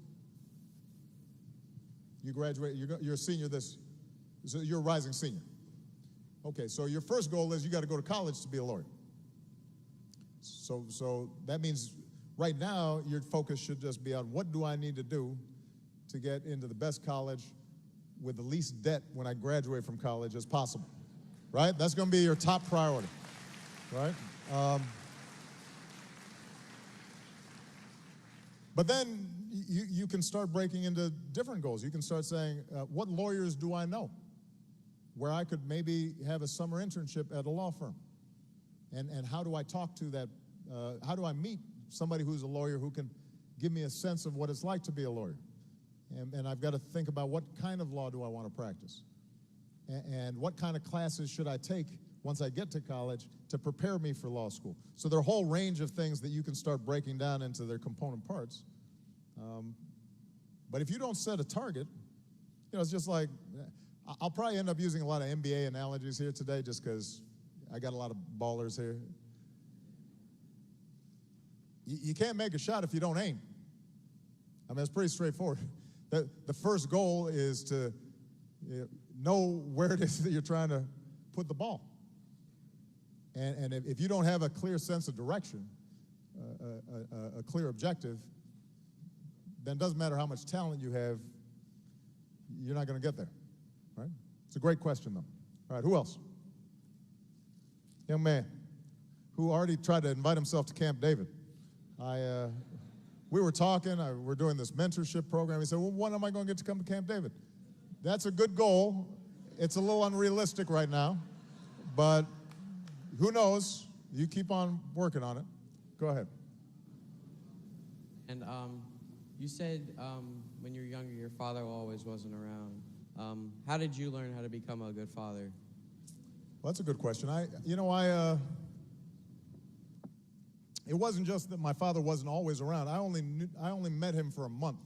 You graduate, you're a senior so you're a rising senior. Okay, so your first goal is you got to go to college to be a lawyer. So that means right now your focus should just be on what do I need to do to get into the best college with the least debt when I graduate from college as possible, right? That's going to be your top priority, right? But then you can start breaking into different goals. You can start saying, what lawyers do I know where I could maybe have a summer internship at a law firm? And how do I talk to that? How do I meet somebody who's a lawyer who can give me a sense of what it's like to be a lawyer? And I've got to think about what kind of law do I want to practice? And what kind of classes should I take once I get to college to prepare me for law school? So there are a whole range of things that you can start breaking down into their component parts. But if you don't set a target, it's just like, I'll probably end up using a lot of NBA analogies here today just because I got a lot of ballers here. You can't make a shot if you don't aim. I mean, it's pretty straightforward. The first goal is to know where it is that you're trying to put the ball. And if you don't have a clear sense of direction, a clear objective, then it doesn't matter how much talent you have, you're not going to get there, right? It's a great question, though. All right, who else? Young man who already tried to invite himself to Camp David. We were talking, we're doing this mentorship program. He said, well, when am I going to get to come to Camp David? That's a good goal. It's a little unrealistic right now, but who knows? You keep on working on it. Go ahead. And you said when you were younger, your father always wasn't around. How did you learn how to become a good father? Well, that's a good question. It wasn't just that my father wasn't always around. I only met him for a month,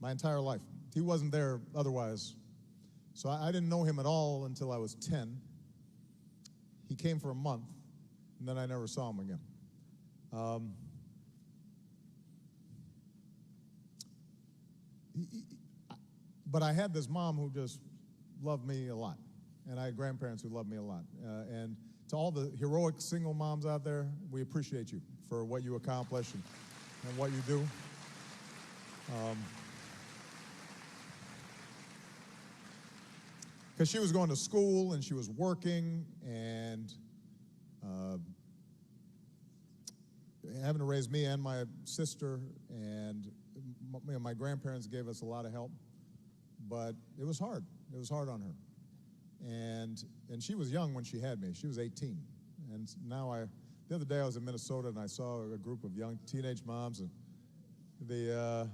my entire life. He wasn't there otherwise. So I didn't know him at all until I was 10. He came for a month, and then I never saw him again. But I had this mom who just loved me a lot. and I had grandparents who loved me a lot. And to all the heroic single moms out there, we appreciate you for what you accomplish and what you do. Because she was going to school and she was working and having to raise me and my sister, and my grandparents gave us a lot of help, but it was hard. It was hard on her. And she was young when she had me. She was 18. And now the other day I was in Minnesota and I saw a group of young teenage moms, and that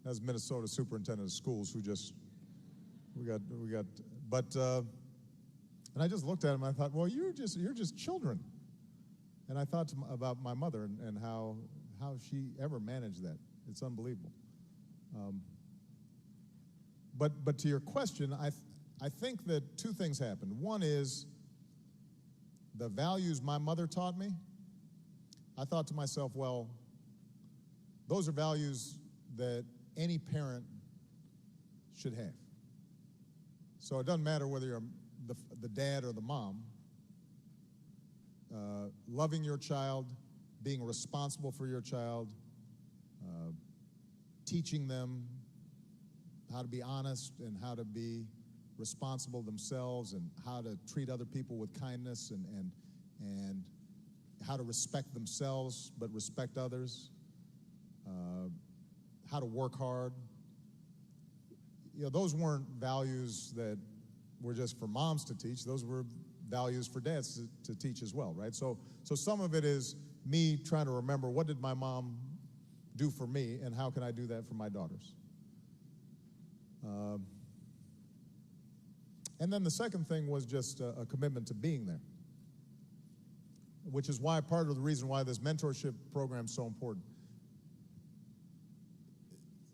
was Minnesota superintendent of schools who just, and I just looked at him and I thought, well, you're just children. And I thought about my mother and how she ever managed that. It's unbelievable. But to your question, I think that two things happened. One is the values my mother taught me. I thought to myself, well, those are values that any parent should have. So it doesn't matter whether you're the dad or the mom. Loving your child, being responsible for your child, teaching them how to be honest and how to be responsible themselves and how to treat other people with kindness and how to respect themselves but respect others, how to work hard. You know, those weren't values that were just for moms to teach. Those were values for dads to teach as well, right? So some of it is me trying to remember, what did my mom do for me and how can I do that for my daughters? And then the second thing was just a commitment to being there, which is why part of the reason why this mentorship program is so important.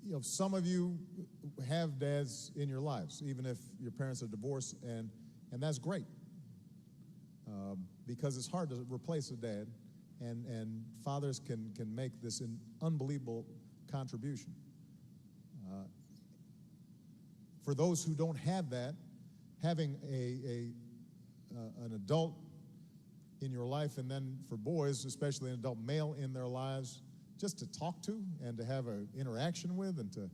You know, some of you have dads in your lives, even if your parents are divorced, and that's great, because it's hard to replace a dad, and fathers can make this an unbelievable contribution. For those who don't have that, having an adult in your life, and then for boys, especially an adult male in their lives, just to talk to and to have an interaction with and to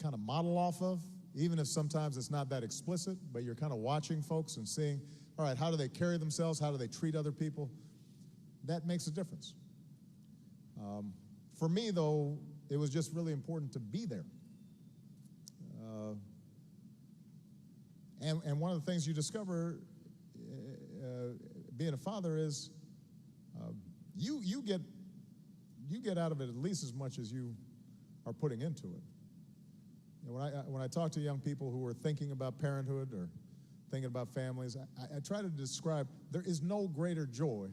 kind of model off of, even if sometimes it's not that explicit, but you're kind of watching folks and seeing, all right, how do they carry themselves? How do they treat other people? That makes a difference. For me, though, it was just really important to be there. And one of the things you discover being a father is you get out of it at least as much as you are putting into it. You know, when I talk to young people who are thinking about parenthood or thinking about families, I try to describe there is no greater joy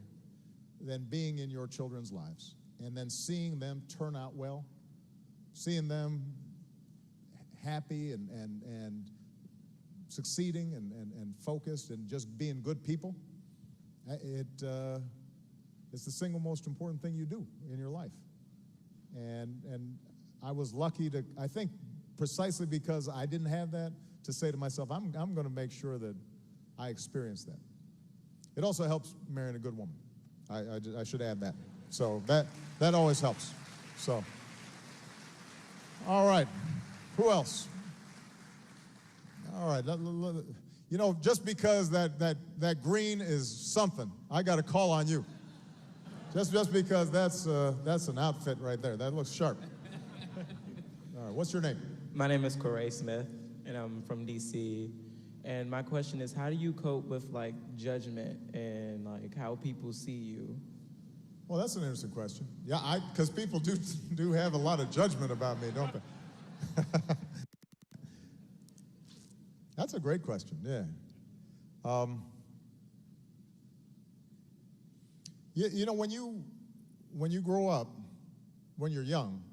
than being in your children's lives and then seeing them turn out well, seeing them happy and succeeding and focused and just being good people. It's the single most important thing you do in your life. And I was lucky to, I think precisely because I didn't have that, to say to myself, I'm going to make sure that I experience that. It also helps marrying a good woman. I should add that. So that always helps. So, all right. Who else? All right. You know, just because that green is something, I got to call on you. Just because that's an outfit right there. That looks sharp. All right. What's your name? My name is Corey Smith, and I'm from DC. And my question is, how do you cope with like judgment and like how people see you? Well, that's an interesting question. Yeah, because people do have a lot of judgment about me, don't they? That's a great question. Yeah. You know, when you grow up, when you're young,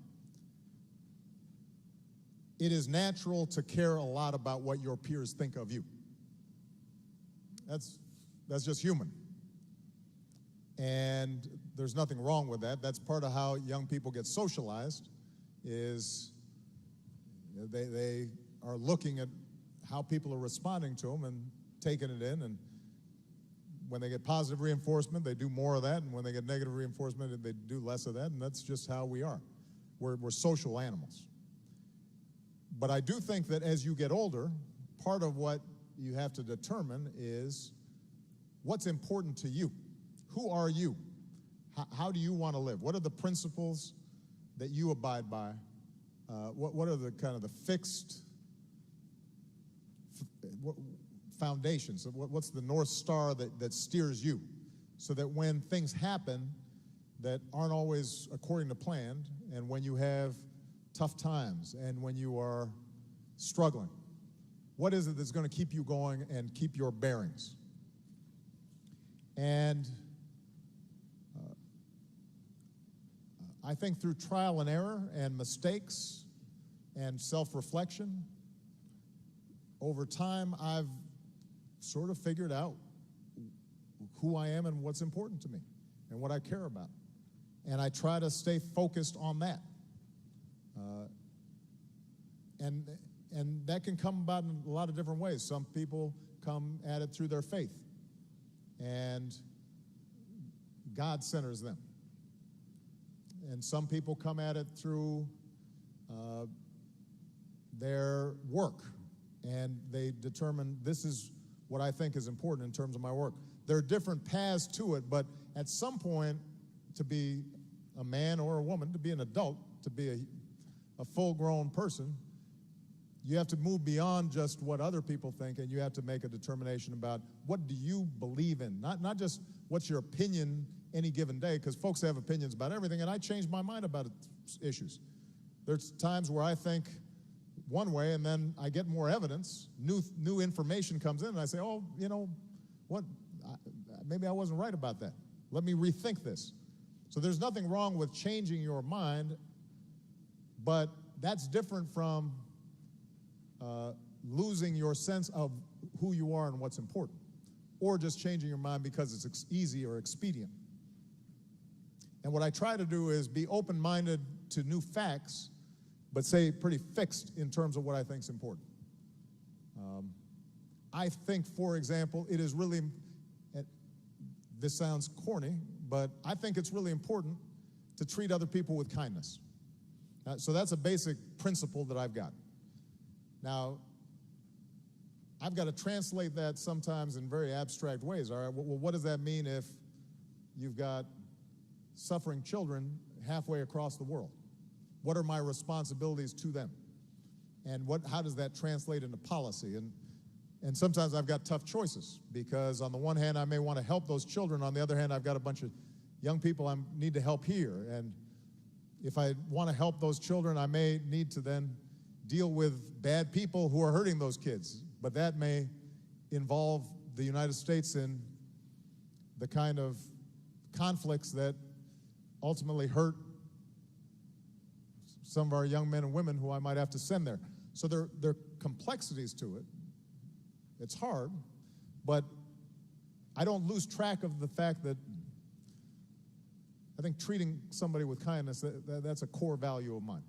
it is natural to care a lot about what your peers think of you. That's just human. And there's nothing wrong with that. That's part of how young people get socialized, is they are looking at how people are responding to them and taking it in. And when they get positive reinforcement, they do more of that. And when they get negative reinforcement, they do less of that. And that's just how we are. We're social animals. But I do think that as you get older, part of what you have to determine is what's important to you. Who are you? How do you want to live? What are the principles that you abide by? What are the kind of the fixed foundations? What's the North Star that steers you? So that when things happen that aren't always according to plan, and when you have tough times, and when you are struggling, what is it that's going to keep you going and keep your bearings? And I think through trial and error and mistakes and self-reflection, over time I've sort of figured out who I am and what's important to me and what I care about. And I try to stay focused on that. And that can come about in a lot of different ways. Some people come at it through their faith, and God centers them. And some people come at it through their work, and they determine this is what I think is important in terms of my work. There are different paths to it, but at some point, to be a man or a woman, to be an adult, to be a full-grown person, you have to move beyond just what other people think, and you have to make a determination about what do you believe in, not just what's your opinion any given day, because folks have opinions about everything, and I change my mind about issues. There's times where I think one way, and then I get more evidence, new information comes in, and I say, oh, you know, what? Maybe I wasn't right about that. Let me rethink this. So there's nothing wrong with changing your mind, but that's different from losing your sense of who you are and what's important, or just changing your mind because it's easy or expedient. And what I try to do is be open-minded to new facts, but say pretty fixed in terms of what I think is important. I think, for example, it is really, this sounds corny, but I think it's really important to treat other people with kindness. So that's a basic principle that I've got. Now, I've got to translate that sometimes in very abstract ways. All right, well, what does that mean if you've got suffering children halfway across the world? What are my responsibilities to them? And how does that translate into policy? And sometimes I've got tough choices, because on the one hand, I may want to help those children. On the other hand, I've got a bunch of young people I need to help here. And if I want to help those children, I may need to then deal with bad people who are hurting those kids. But that may involve the United States in the kind of conflicts that ultimately hurt some of our young men and women who I might have to send there. So there are complexities to it. It's hard, but I don't lose track of the fact that I think treating somebody with kindness, that's a core value of mine.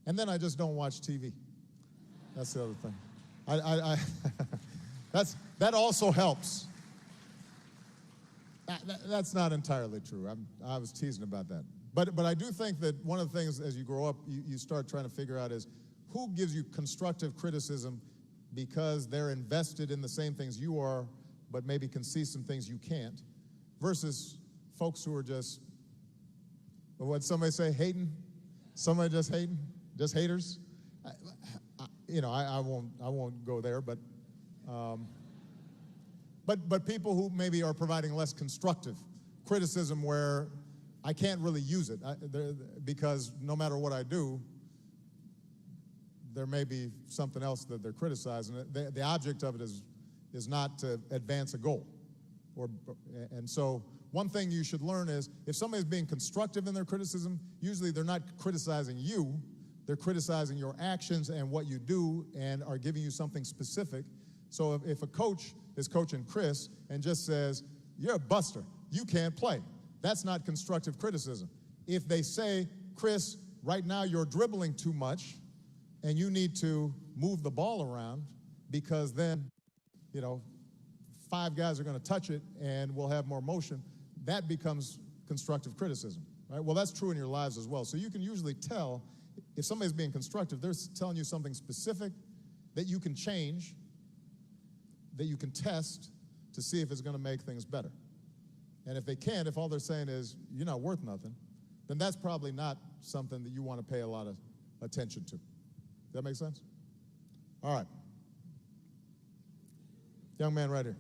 And then I just don't watch TV. That's the other thing. That also helps. That's not entirely true. I was teasing about that. But I do think that one of the things as you grow up, you start trying to figure out is who gives you constructive criticism because they're invested in the same things you are, but maybe can see some things you can't, versus folks who are just, what'd somebody say, hating? Somebody just hating? Just haters? I won't go there, but people who maybe are providing less constructive criticism where I can't really use it because no matter what I do, there may be something else that they're criticizing. The object of it is not to advance a goal. And so one thing you should learn is if somebody's being constructive in their criticism, usually they're not criticizing you, they're criticizing your actions and what you do and are giving you something specific. So if a coach is coaching Chris and just says, you're a buster, you can't play, that's not constructive criticism. If they say, Chris, right now you're dribbling too much and you need to move the ball around because then, 5 guys are going to touch it and we'll have more motion, that becomes constructive criticism, right? Well, that's true in your lives as well. So you can usually tell if somebody's being constructive, they're telling you something specific that you can change, that you can test to see if it's going to make things better. And if they can't, if all they're saying is, you're not worth nothing, then that's probably not something that you want to pay a lot of attention to. Does that make sense? All right. Young man right here.